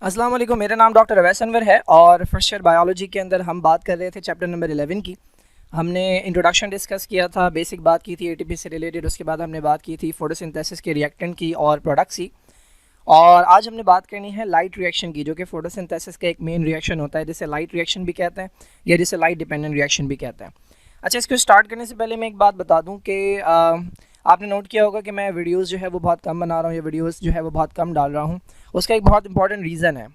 अस्सलाम वालेकुम, मेरा नाम डॉक्टर अवैस अनवर है और फर्स्ट ईयर बायोलॉजी के अंदर हम बात कर रहे थे चैप्टर नंबर 11 की। हमने इंट्रोडक्शन डिस्कस किया था, बेसिक बात की थी एटीपी से रिलेटेड। उसके बाद हमने बात की थी फोटोसिंथेसिस के रिएक्टेंट की और प्रोडक्ट्स की। और आज हमने बात करनी है लाइट रिएक्शन की, जो कि फोटोसिंथेसिस का एक मेन रिएक्शन होता है, जिसे लाइट रिएक्शन भी कहते हैं या जिसे लाइट डिपेंडेंट रिएक्शन भी कहते हैं। अच्छा, इसको स्टार्ट करने से पहले मैं एक बात बता दूं कि आपने नोट किया होगा कि मैं वीडियोस जो है वो बहुत कम बना रहा हूँ या वीडियोस जो है वो बहुत कम डाल रहा हूँ। उसका एक बहुत इंपॉर्टेंट रीज़न है।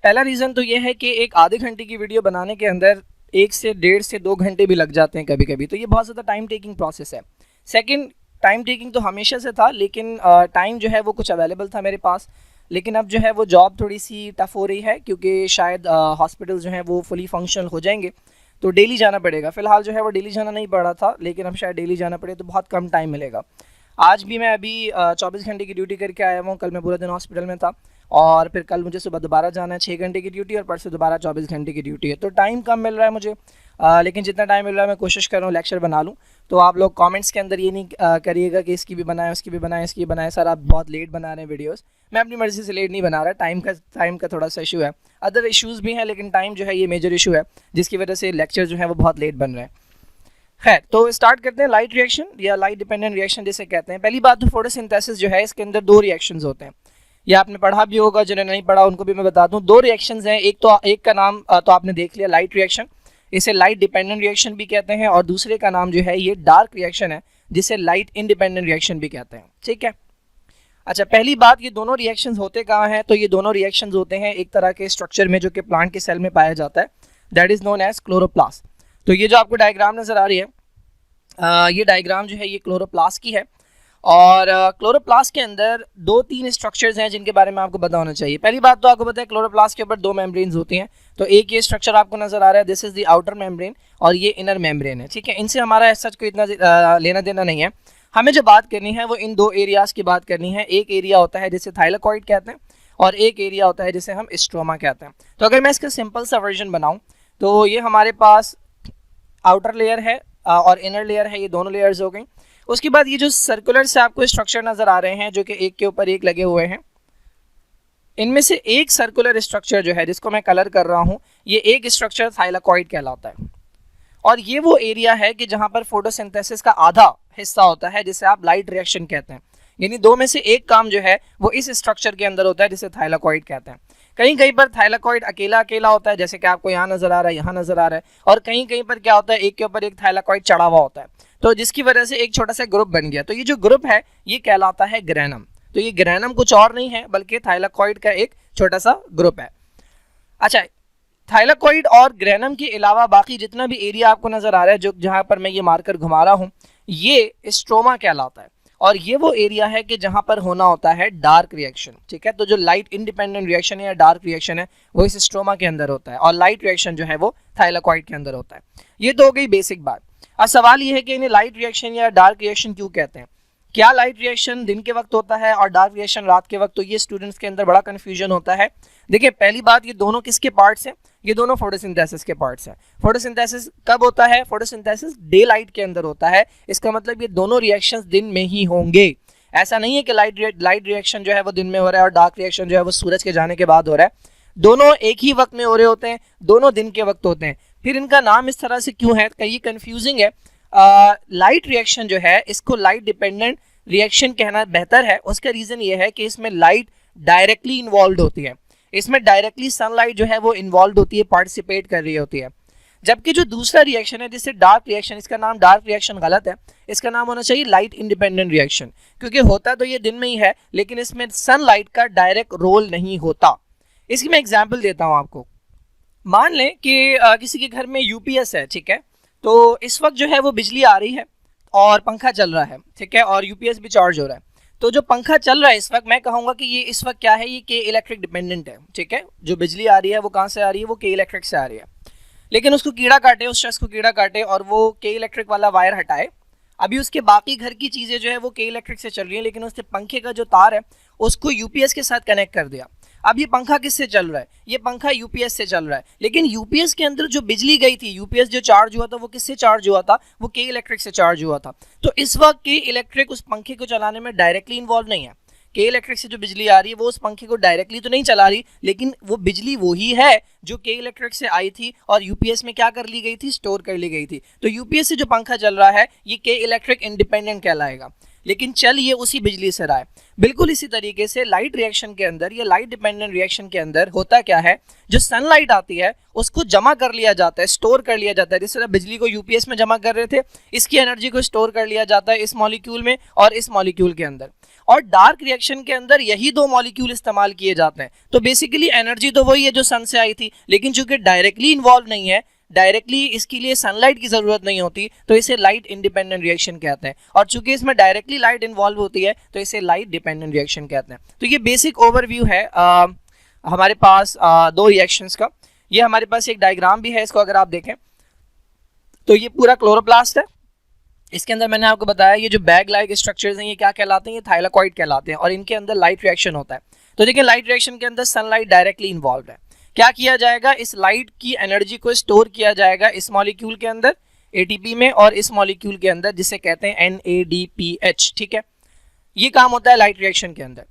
पहला रीज़न तो ये है कि एक आधे घंटे की वीडियो बनाने के अंदर 1 से 1.5 से 2 घंटे भी लग जाते हैं कभी कभी, तो ये बहुत ज़्यादा टाइम टेकिंग प्रोसेस है। सेकंड, टाइम टेकिंग तो हमेशा से था, लेकिन टाइम जो है वो कुछ अवेलेबल था मेरे पास। लेकिन अब जो है वो जॉब थोड़ी सी टफ हो रही है, क्योंकि शायद हॉस्पिटल जो है वो फुली फंक्शनल हो जाएंगे, तो डेली जाना पड़ेगा। फ़िलहाल जो है वो डेली जाना नहीं पड़ रहा था, लेकिन अब शायद डेली जाना पड़े तो बहुत कम टाइम मिलेगा। आज भी मैं अभी 24 घंटे की ड्यूटी करके आया हूँ। कल मैं पूरा दिन हॉस्पिटल में था और फिर कल मुझे सुबह दोबारा जाना है 6 घंटे की ड्यूटी, और परसों दोबारा 24 घंटे की ड्यूटी है, तो टाइम कम मिल रहा है मुझे। लेकिन जितना टाइम मिल रहा है मैं कोशिश कर रहा हूँ लेक्चर बना लूँ। तो आप लोग कमेंट्स के अंदर ये नहीं करिएगा कि इसकी भी बनाए, उसकी भी बनाए, इसकी भी बनाए, सर आप बहुत लेट बना रहे हैं वीडियोस। मैं अपनी मर्ज़ी से लेट नहीं बना रहा, टाइम का थोड़ा सा इशू है। अदर इशूज़ भी हैं, लेकिन टाइम जो है ये मेजर इशू है, जिसकी वजह से लेक्चर जो है वो बहुत लेट बन रहे हैं। खैर, तो स्टार्ट करते हैं लाइट रिएक्शन या लाइट डिपेंडेंट रिएक्शन जिसे कहते हैं। पहली बात तो फोटोसिंथेसिस जो है, इसके अंदर 2 रिएक्शंस होते हैं। ये आपने पढ़ा भी होगा, जिन्होंने नहीं पढ़ा उनको भी मैं बता दूं। 2 रिएक्शंस हैं। एक का नाम तो आपने देख लिया, लाइट रिएक्शन, इसे लाइट डिपेंडेंट रिएक्शन भी कहते हैं। और दूसरे का नाम जो है ये डार्क रिएक्शन है, जिसे लाइट इंडिपेंडेंट रिएक्शन भी कहते हैं। ठीक है। अच्छा, पहली बात, ये दोनों रिएक्शंस होते कहाँ हैं? तो ये दोनों रिएक्शंस होते हैं एक तरह के स्ट्रक्चर में, जो कि प्लांट के सेल में पाया जाता है, that is known as chloroplast. तो ये जो आपको डायग्राम नजर आ रही है, ये डायग्राम जो है ये क्लोरोप्लास्ट की है। और क्लोरोप्लास्ट के अंदर 2-3 स्ट्रक्चर्स हैं जिनके बारे में आपको पता होना चाहिए। पहली बात तो आपको पता है क्लोरोप्लास्ट के ऊपर 2 मेम्ब्रेन्स होती हैं। तो एक ये स्ट्रक्चर आपको नजर आ रहा है, this is the outer membrane, और ये इनर मेम्ब्रेन है। ठीक है, इनसे हमारा सच को इतना लेना देना नहीं है। हमें जो बात करनी है वो इन 2 एरियाज की बात करनी है। एक एरिया होता है जिसे थाइलाकॉइड कहते हैं, और एक एरिया होता है जिसे हम स्ट्रोमा कहते हैं। तो अगर मैं इसका सिंपल सा वर्जन बनाऊं, तो ये हमारे पास आउटर लेयर है और इनर लेयर है, ये दोनों लेयर्स हो गई। उसके बाद ये जो सर्कुलर से आपको स्ट्रक्चर नजर आ रहे हैं, जो कि एक के ऊपर एक लगे हुए हैं, इनमें से एक सर्कुलर स्ट्रक्चर जो है जिसको मैं कलर कर रहा हूं, ये एक स्ट्रक्चर थाइलाकॉइड कहलाता है। और ये वो एरिया है कि जहां पर फोटोसिंथेसिस का आधा हिस्सा होता है, जिसे आप लाइट रिएक्शन कहते हैं। यानी 2 में से एक काम जो है वो इस स्ट्रक्चर के अंदर होता है, जिसे थाइलाकॉइड कहते हैं। कहीं कहीं पर थाइलाकॉइड अकेला अकेला होता है, जैसे कि आपको यहाँ नजर आ रहा है, यहाँ नजर आ रहा है। और कहीं कहीं पर क्या होता है, एक के ऊपर एक थाइलाकॉइड चढ़ा हुआ होता है, तो जिसकी वजह से एक छोटा सा ग्रुप बन गया। तो ये जो ग्रुप है ये कहलाता है ग्रेनम। तो ये ग्रेनम कुछ और नहीं है बल्कि थाइलाकॉइड का एक छोटा सा ग्रुप है। अच्छा, थाइलाकॉइड और ग्रेनम के अलावा बाकी जितना भी एरिया आपको नजर आ रहा है, जो जहां पर मैं ये मार्कर घुमा रहा हूं, ये स्ट्रोमा कहलाता है। और ये वो एरिया है कि जहां पर होना होता है डार्क रिएक्शन। ठीक है, तो जो लाइट इंडिपेंडेंट रिएक्शन है या डार्क रिएक्शन है, वो इस स्ट्रोमा के अंदर होता है, और लाइट रिएक्शन जो है वो थाइलाकॉइड के अंदर होता है। ये तो हो गई बेसिक बात। अब सवाल ये है कि इन्हें लाइट रिएक्शन या डार्क रिएक्शन क्यों कहते हैं? क्या लाइट रिएक्शन दिन के वक्त होता है और डार्क रिएक्शन रात के वक्त? तो ये स्टूडेंट्स के अंदर बड़ा कंफ्यूजन होता है। देखिए, पहली बात, ये दोनों किसके पार्ट्स हैं? ये दोनों फोटोसिंथेसिस के पार्ट्स हैं। फोटोसिंथेसिस कब होता है? फोटोसिंथेसिस डे लाइट के अंदर होता है। इसका मतलब ये दोनों रिएक्शंस दिन में ही होंगे। ऐसा नहीं है कि लाइट रिएक्शन जो है वो दिन में हो रहा है और डार्क रिएक्शन जो है वो सूरज के जाने के बाद हो रहा है। दोनों एक ही वक्त में हो रहे होते हैं, दोनों दिन के वक्त होते हैं। फिर इनका नाम इस तरह से क्यों है? कहीं कंफ्यूजिंग है। लाइट रिएक्शन जो है इसको लाइट डिपेंडेंट रिएक्शन कहना बेहतर है। उसका रीजन ये है कि इसमें लाइट डायरेक्टली इन्वॉल्व होती है, इसमें डायरेक्टली सनलाइट जो है वो इन्वॉल्व होती है, पार्टिसिपेट कर रही होती है। जबकि जो दूसरा रिएक्शन है जिससे डार्क रिएक्शन, इसका नाम डार्क रिएक्शन गलत है, इसका नाम होना चाहिए लाइट इंडिपेंडेंट रिएक्शन, क्योंकि होता तो ये दिन में ही है, लेकिन इसमें सनलाइट का डायरेक्ट रोल नहीं होता। इसकी मैं एग्जाम्पल देता हूँ आपको। मान लें कि किसी के घर में यूपीएस है, ठीक है, तो इस वक्त जो है वो बिजली आ रही है और पंखा चल रहा है, ठीक है, और यूपीएस भी चार्ज हो रहा है। तो जो पंखा चल रहा है इस वक्त, मैं कहूँगा कि ये इस वक्त क्या है, ये के इलेक्ट्रिक डिपेंडेंट है। ठीक है, जो बिजली आ रही है वो कहाँ से आ रही है? वो के इलेक्ट्रिक से आ रही है। लेकिन उसको कीड़ा काटे, उस शख्स को कीड़ा काटे और वो के इलेक्ट्रिक वाला वायर हटाए, अभी उसके बाकी घर की चीज़ें जो है वो के इलेक्ट्रिक से चल रही है, लेकिन उसने पंखे का जो तार है उसको यूपीएस के साथ कनेक्ट कर दिया। अब ये पंखा किससे चल रहा है? ये पंखा यूपीएस से चल रहा है, लेकिन यूपीएस के अंदर जो बिजली गई थी, यूपीएस जो चार्ज हुआ था वो किससे चार्ज हुआ था? वो के इलेक्ट्रिक से चार्ज हुआ था। तो इस वक्त के इलेक्ट्रिक उस पंखे को चलाने में डायरेक्टली इन्वॉल्व नहीं है। के इलेक्ट्रिक से जो बिजली आ रही है वो उस पंखे को डायरेक्टली तो नहीं चला रही, लेकिन वो बिजली वही है जो के इलेक्ट्रिक से आई थी और यूपीएस में क्या कर ली गई थी, स्टोर कर ली गई थी। तो यूपीएस से जो पंखा चल रहा है ये के इलेक्ट्रिक इंडिपेंडेंट कहलाएगा, लेकिन चल ये उसी बिजली से रहा है। बिल्कुल इसी तरीके से लाइट रिएक्शन के अंदर या लाइट डिपेंडेंट रिएक्शन के अंदर होता क्या है, जो सनलाइट आती है उसको जमा कर लिया जाता है, स्टोर कर लिया जाता है। जिस तरह बिजली को यूपीएस में जमा कर रहे थे, इसकी एनर्जी को स्टोर कर लिया जाता है इस मॉलिक्यूल में और इस मॉलिक्यूल के अंदर। और डार्क रिएक्शन के अंदर यही दो मॉलिक्यूल इस्तेमाल किए जाते हैं। तो बेसिकली एनर्जी तो वही है जो सन से आई थी, लेकिन चूंकि डायरेक्टली इन्वॉल्व नहीं है, डायरेक्टली इसके लिए सनलाइट की जरूरत नहीं होती, तो इसे लाइट इंडिपेंडेंट रिएक्शन कहते हैं। और चूंकि इसमें डायरेक्टली लाइट इन्वॉल्व होती है तो इसे लाइट डिपेंडेंट रिएक्शन कहते हैं। तो ये बेसिक ओवरव्यू है हमारे पास दो रिएक्शंस का। ये हमारे पास एक डायग्राम भी है, इसको अगर आप देखें तो ये पूरा क्लोरोप्लास्ट है। इसके अंदर मैंने आपको बताया ये जो बैग लाइक स्ट्रक्चर्स हैं ये क्या कहलाते हैं, ये थाइलाकॉइड कहलाते हैं और इनके अंदर लाइट रिएक्शन होता है। तो देखिए लाइट रिएक्शन के अंदर सनलाइट डायरेक्टली इन्वॉल्व है। क्या किया जाएगा, इस लाइट की एनर्जी को स्टोर किया जाएगा इस मॉलिक्यूल के अंदर एटीपी में और इस मॉलिक्यूल के अंदर जिसे कहते हैं NADPH। ठीक है, ये काम होता है लाइट रिएक्शन के अंदर।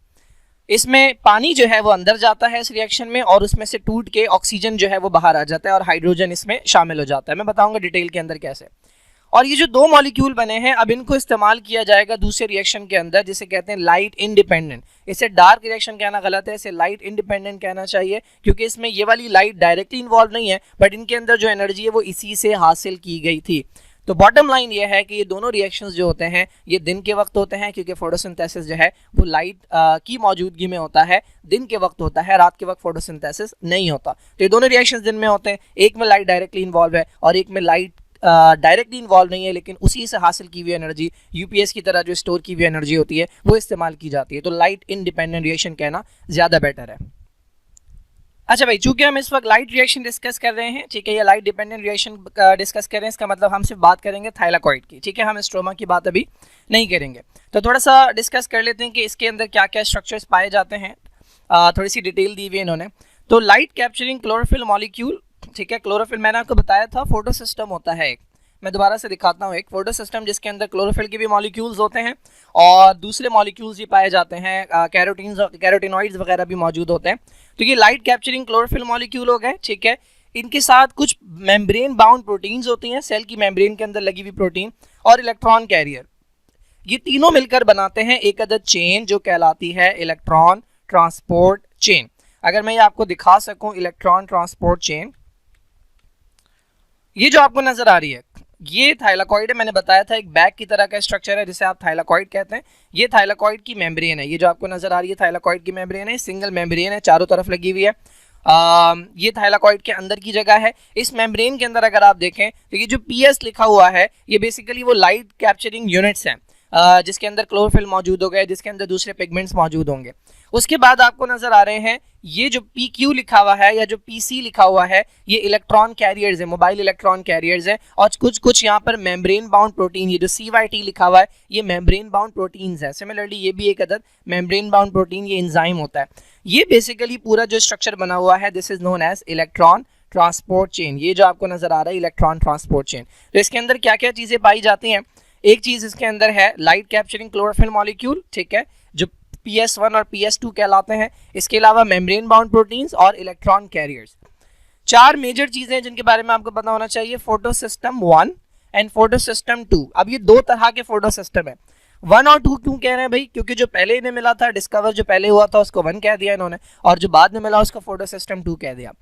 इसमें पानी जो है वो अंदर जाता है इस रिएक्शन में और उसमें से टूट के ऑक्सीजन जो है वो बाहर आ जाता है और हाइड्रोजन इसमें शामिल हो जाता है। मैं बताऊंगा डिटेल के अंदर कैसे। और ये जो दो मॉलिक्यूल बने हैं अब इनको इस्तेमाल किया जाएगा दूसरे रिएक्शन के अंदर जिसे कहते हैं लाइट इंडिपेंडेंट। इसे डार्क रिएक्शन कहना गलत है, इसे लाइट इंडिपेंडेंट कहना चाहिए, क्योंकि इसमें ये वाली लाइट डायरेक्टली इन्वॉल्व नहीं है, बट इनके अंदर जो एनर्जी है वो इसी से हासिल की गई थी। तो बॉटम लाइन ये है कि ये दोनों रिएक्शंस जो होते हैं ये दिन के वक्त होते हैं, क्योंकि फोटोसिंथेसिस जो है वो लाइट की मौजूदगी में होता है, दिन के वक्त होता है, रात के वक्त फोटोसिंथेसिस नहीं होता। तो ये दोनों रिएक्शंस दिन में होते हैं, एक में लाइट डायरेक्टली इन्वॉल्व है और एक में लाइट डायरेक्टली इन्वॉल्व नहीं है, लेकिन उसी से हासिल की हुई एनर्जी यूपीएस की तरह जो स्टोर की हुई एनर्जी होती है वो इस्तेमाल की जाती है। तो लाइट इंडिपेंडेंट रिएक्शन कहना ज़्यादा बेटर है। अच्छा भाई, चूंकि हम इस वक्त लाइट रिएक्शन डिस्कस कर रहे हैं, ठीक है, ये लाइट डिपेंडेंट रिएक्शन डिस्कस कर रहे हैं, इसका मतलब हम सिर्फ बात करेंगे थाइलाकॉइड की। ठीक है, हम स्ट्रोमा की बात अभी नहीं करेंगे। तो थोड़ा सा डिस्कस कर लेते हैं कि इसके अंदर क्या क्या स्ट्रक्चर्स पाए जाते हैं। थोड़ी सी डिटेल दी हुई है इन्होंने। तो लाइट कैप्चरिंग क्लोरोफिल मॉलिक्यूल, ठीक है, क्लोरोफिल मैंने आपको बताया था फोटो सिस्टम होता है एक, मैं दोबारा से दिखाता हूँ, एक फोटो सिस्टम जिसके अंदर क्लोरोफिल के भी मॉलिक्यूल्स होते हैं और दूसरे मॉलिक्यूल्स भी पाए जाते हैं, कैरोटिनॉइड्स वगैरह भी मौजूद होते हैं। तो ये लाइट कैप्चरिंग क्लोरोफिल मॉलिक्यूल हो गए, ठीक है। इनके साथ कुछ मेम्ब्रेन बाउंड प्रोटीन्स होती हैं, सेल की मेम्ब्रेन के अंदर लगी हुई प्रोटीन और इलेक्ट्रॉन कैरियर, ये तीनों मिलकर बनाते हैं एक अदद चेन जो कहलाती है इलेक्ट्रॉन ट्रांसपोर्ट चेन। अगर मैं ये आपको दिखा सकूं, इलेक्ट्रॉन ट्रांसपोर्ट चेन, ये जो आपको नजर आ रही है ये थाइलाकॉइड है। मैंने बताया था एक बैग की तरह का स्ट्रक्चर है जिसे आप थाइलाकॉइड कहते हैं। ये थाइलाकॉइड की मेम्ब्रेन है, ये जो आपको नजर आ रही है थाइलाकॉइड की मेम्ब्रेन है, सिंगल मेम्ब्रेन है, चारों तरफ लगी हुई है। ये थाइलाकॉइड के अंदर की जगह है। इस मेम्ब्रेन के अंदर अगर आप देखें तो ये जो PS लिखा हुआ है ये बेसिकली वो लाइट कैप्चरिंग यूनिट्स हैं, जिसके अंदर क्लोरोफिल मौजूद हो गए, जिसके अंदर दूसरे पिगमेंट्स मौजूद होंगे। उसके बाद आपको नजर आ रहे हैं ये जो PQ लिखा हुआ है या जो PC लिखा हुआ है ये इलेक्ट्रॉन कैरियर्स है, मोबाइल इलेक्ट्रॉन कैरियर्स है। और कुछ यहाँ पर मेम्ब्रेन बाउंड प्रोटीन, ये जो CYT लिखा हुआ है ये मेम्ब्रेन बाउंड प्रोटीन्स है। सिमिलरली ये भी एक अदद मेम्ब्रेन बाउंड प्रोटीन, ये एंजाइम होता है। ये बेसिकली पूरा जो स्ट्रक्चर बना हुआ है this is known as electron transport chain. ये जो आपको नजर आ रहा है इलेक्ट्रॉन ट्रांसपोर्ट चेन। तो इसके अंदर क्या क्या चीजें पाई जाती हैं, एक चीज इसके अंदर है लाइट कैप्चरिंग क्लोरोफिल मॉलिक्यूल, ठीक है, जो PS1 और PS2 कहलाते हैं। इसके अलावा मेम्ब्रेन बाउंड प्रोटीन्स और इलेक्ट्रॉन कैरियर्स। चार मेजर चीजें जिनके बारे में आपको पता होना चाहिए, photo system 1 and photo system 2। अब ये दो तरह के फोटो सिस्टम है। 1 और 2 क्यों कह रहे हैं भाई, क्योंकि जो पहले इन्हें मिला था, डिस्कवर जो पहले हुआ था उसको 1 कह दिया इन्होंने और जो बाद में मिला उसको फोटो सिस्टम 2 कह दिया।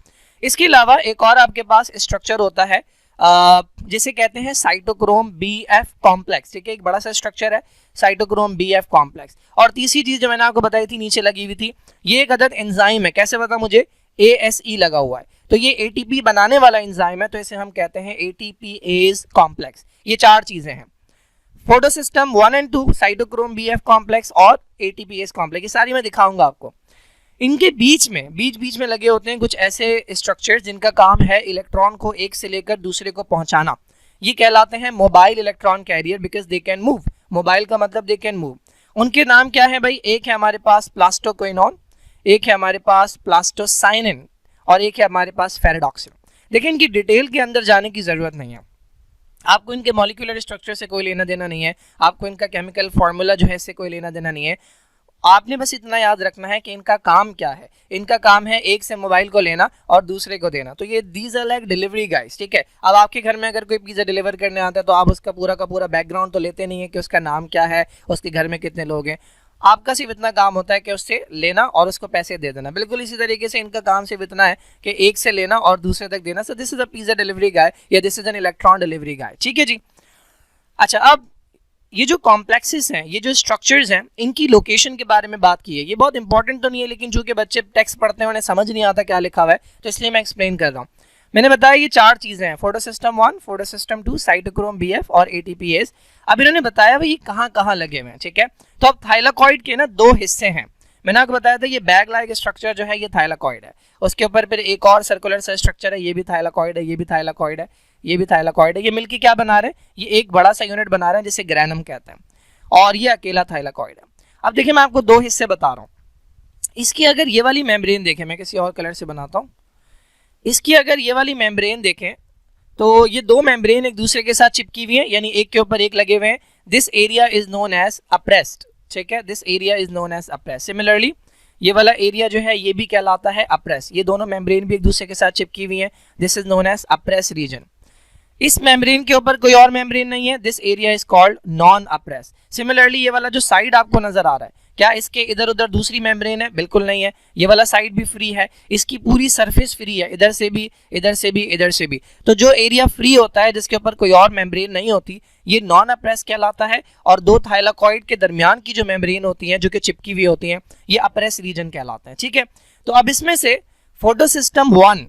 इसके अलावा एक और आपके पास स्ट्रक्चर होता है जिसे कहते हैं साइटोक्रोम BF कॉम्प्लेक्स, ठीक है, एक बड़ा सा स्ट्रक्चर है साइटोक्रोम BF कॉम्प्लेक्स। और तीसरी चीज जो मैंने आपको बताई थी नीचे लगी हुई थी, ये एक अदद एंजाइम है, कैसे पता मुझे, ASE लगा हुआ है, तो ये ATP बनाने वाला एंजाइम है, तो इसे हम कहते हैं ATPase कॉम्प्लेक्स। ये चार चीजें हैं, photo system 1 and 2, cytochrome BF complex और ATPase कॉम्प्लेक्स, ये सारी मैं दिखाऊंगा आपको। इनके बीच में लगे होते हैं कुछ ऐसे स्ट्रक्चर्स जिनका काम है इलेक्ट्रॉन को एक से लेकर दूसरे को पहुंचाना। ये कहलाते हैं mobile electron carrier, because they can move. Mobile का मतलब दे कैन मूव। उनके नाम क्या है भाई, एक है हमारे पास प्लास्टोक्विनोन, एक है हमारे पास प्लास्टोसाइनिन और एक है हमारे पास फेराडॉक्सिन। देखिए इनकी डिटेल के अंदर जाने की जरूरत नहीं है, आपको इनके मॉलिक्यूलर स्ट्रक्चर से कोई लेना देना नहीं है, आपको इनका केमिकल फार्मूला जो है इससे कोई लेना देना नहीं है। आपने बस इतना याद रखना है कि इनका काम क्या है। इनका काम है एक से मोबाइल को लेना और दूसरे को देना। तो ये these are like delivery guys, ठीक है। अब आपके घर में अगर कोई पिज़्ज़ा डिलीवर करने आता है तो आप उसका पूरा का पूरा बैकग्राउंड तो लेते नहीं है कि उसका नाम क्या है, उसके घर में कितने लोग हैं। आपका सिर्फ इतना काम होता है कि उससे लेना और उसको पैसे दे देना। बिल्कुल इसी तरीके से इनका काम सिर्फ इतना है कि एक से लेना और दूसरे तक देना। So this is a pizza delivery guy या this is an electron delivery guy, ठीक है जी। अच्छा, अब ये जो कॉम्प्लेक्सेस हैं, ये जो स्ट्रक्चर्स हैं, इनकी लोकेशन के बारे में बात की है। ये बहुत इंपॉर्टेंट तो नहीं है, लेकिन चूंकि बच्चे टेक्स्ट पढ़ते हैं उन्हें समझ नहीं आता क्या लिखा हुआ है, तो इसलिए मैं एक्सप्लेन कर रहा हूँ। मैंने बताया ये 4 चीजें हैं, फोटोसिस्टम 1, फोटोसिस्टम 2, साइटोक्रोम बीएफ और एटीपीएस। अब इन्होंने बताया भाई ये कहाँ कहाँ लगे हुए हैं, ठीक है। तो अब थाइलाकॉइड के ना 2 हिस्से हैं। मैंने आपको बताया था ये बैग लाइक स्ट्रक्चर जो है ये थाइलाकॉइड है। उसके ऊपर फिर एक और सर्कुलर सा स्ट्रक्चर है, ये भी थाइलाकॉइड है, ये भी थाइलाकॉइड है, ये भी थाइलाकॉइड है। ये मिलकर क्या बना रहे हैं, ये एक बड़ा सा यूनिट बना रहे हैं जिसे ग्रैनम कहते हैं, और ये अकेला थाइलाकॉइड है। अब देखिए मैं आपको 2 हिस्से बता रहा हूँ। इसकी अगर ये वाली मेम्ब्रेन देखें, मैं किसी और कलर से बनाता हूँ। इसकी अगर ये वाली मेम्ब्रेन देखें तो ये 2 मेम्ब्रेन एक दूसरे के साथ चिपकी हुई है, यानी एक के ऊपर एक लगे हुए हैं। This area is known as appressed, ठीक है। This area is known as appressed. Similarly ये वाला एरिया जो है ये भी कहलाता है अप्रेस। ये दोनों मेम्ब्रेन भी एक दूसरे के साथ चिपकी हुई है। This is known as appressed region. इस मेम्ब्रेन के ऊपर कोई और मेम्ब्रेन नहीं है। This area is called non appressed. Similarly ये वाला जो साइड आपको नजर आ रहा है, क्या इसके इधर उधर दूसरी मेम्ब्रेन है? बिल्कुल नहीं है। ये वाला साइड भी फ्री है, इसकी पूरी सरफेस फ्री है, इधर से भी, इधर से भी, इधर से भी। तो जो एरिया फ्री होता है जिसके ऊपर कोई और मेम्ब्रेन नहीं होती, ये नॉन अप्रेस कहलाता है। और 2 थाइलाकॉइड के दरमियान की जो मेम्ब्रेन होती हैं जो कि चिपकी हुई होती हैं, ये अप्रेस रीजन कहलाते हैं, ठीक है। तो अब इसमें से फोटोसिस्टम 1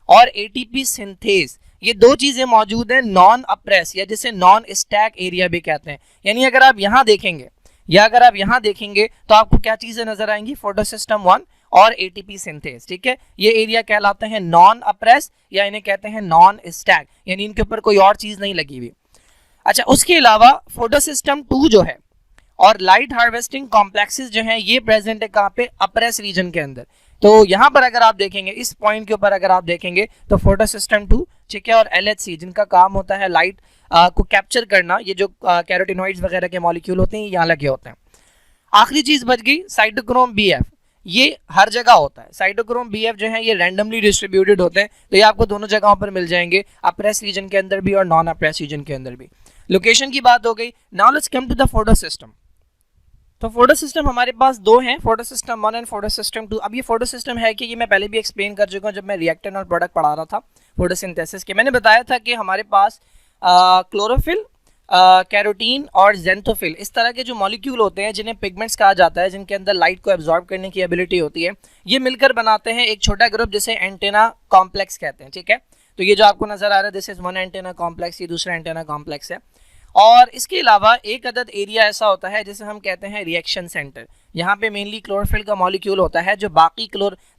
और एटीपी सिंथेज, ये 2 चीजें मौजूद हैं नॉन अप्रेस, या जिसे नॉन स्टैक एरिया भी कहते हैं। यानी अगर आप यहां देखेंगे या अगर आप यहां देखेंगे तो आपको क्या चीजें नजर आएंगी, फोटोसिस्टम 1 और एटीपी सिंथेज, ठीक है। ये एरिया कहलाते हैं नॉन अप्रेस या इन्हें कहते हैं नॉन स्टैक, यानी इनके ऊपर कोई और चीज नहीं लगी हुई। अच्छा, उसके अलावा फोटोसिस्टम 2 जो है और लाइट हार्वेस्टिंग कॉम्प्लेक्सेस जो हैं ये प्रेजेंट है कहाँ पे, अप्रेस रीजन के अंदर। तो यहाँ पर अगर आप देखेंगे, इस पॉइंट के ऊपर अगर आप देखेंगे तो फोटोसिस्टम 2, ठीक है, और एलएचसी जिनका काम होता है लाइट को कैप्चर करना, ये जो कैरोटिनॉइड्स वगैरह के मॉलिक्यूल होते हैं यहाँ लगे होते हैं। आखिरी चीज बच गई साइटोक्रोम बीएफ। ये हर जगह होता है। साइटोक्रोम बीएफ जो है ये रैंडमली डिस्ट्रीब्यूटेड होते हैं, तो ये आपको दोनों जगहों पर मिल जाएंगे, अप्रेस रीजन के अंदर भी और नॉन अप्रेस रीजन के अंदर भी। लोकेशन की बात हो गई। Now let's come to the photosystem. तो फोटोसिस्टम हमारे पास 2 हैं, फोटोसिस्टम 1 एंड फोटोसिस्टम 2। अब ये फोटोसिस्टम है कि ये मैं पहले भी एक्सप्लेन कर चुका हूँ जब मैं रिएक्टेंट और प्रोडक्ट पढ़ा रहा था फोटोसिंथेसिस के। मैंने बताया था कि हमारे पास क्लोरोफिल, कैरोटीन और जेंथोफिल, इस तरह के जो मॉलिक्यूल होते हैं जिन्हें पिगमेंट्स कहा जाता है, जिनके अंदर लाइट को एब्जॉर्ब करने की एबिलिटी होती है, ये मिलकर बनाते हैं एक छोटा ग्रुप जिसे एंटेना कॉम्प्लेक्स कहते हैं, ठीक है। तो ये जो आपको नजर आ रहा है दिस इज 1 एंटेना कॉम्प्लेक्स, ये दूसरा एंटेना कॉम्प्लेक्स है। और इसके अलावा एक अदद एरिया ऐसा होता है जिसे हम कहते हैं रिएक्शन सेंटर। यहाँ पे मेनली क्लोरोफिल का मॉलिक्यूल होता है, जो बाकी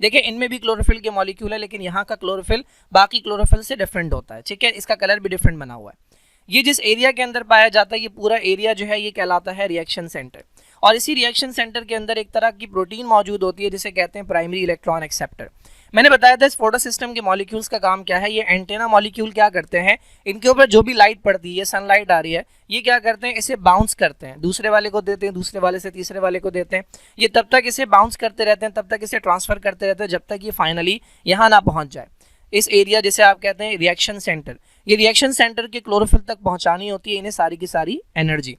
देखिए इनमें भी क्लोरोफिल के मॉलिक्यूल है, लेकिन यहाँ का क्लोरोफिल बाकी क्लोरोफिल से डिफरेंट होता है, ठीक है। इसका कलर भी डिफरेंट बना हुआ है। ये जिस एरिया के अंदर पाया जाता है, ये पूरा एरिया जो है ये कहलाता है रिएक्शन सेंटर। और इसी रिएक्शन सेंटर के अंदर एक तरह की प्रोटीन मौजूद होती है जिसे कहते हैं प्राइमरी इलेक्ट्रॉन एक्सेप्टर। मैंने बताया था इस फोटोसिस्टम के मॉलिक्यूल्स का काम क्या है। ये एंटेना मॉलिक्यूल क्या करते हैं, इनके ऊपर जो भी लाइट पड़ती है, सनलाइट आ रही है, ये क्या करते हैं, इसे बाउंस करते हैं, दूसरे वाले को देते हैं, दूसरे वाले से तीसरे वाले को देते हैं। ये तब तक इसे बाउंस करते रहते हैं, तब तक इसे ट्रांसफर करते रहते हैं जब तक ये फाइनली यहाँ ना पहुँच जाए। इस एरिया जिसे आप कहते हैं रिएक्शन सेंटर, ये रिएक्शन सेंटर के क्लोरोफिल तक पहुँचानी होती है इन्हें सारी की सारी एनर्जी,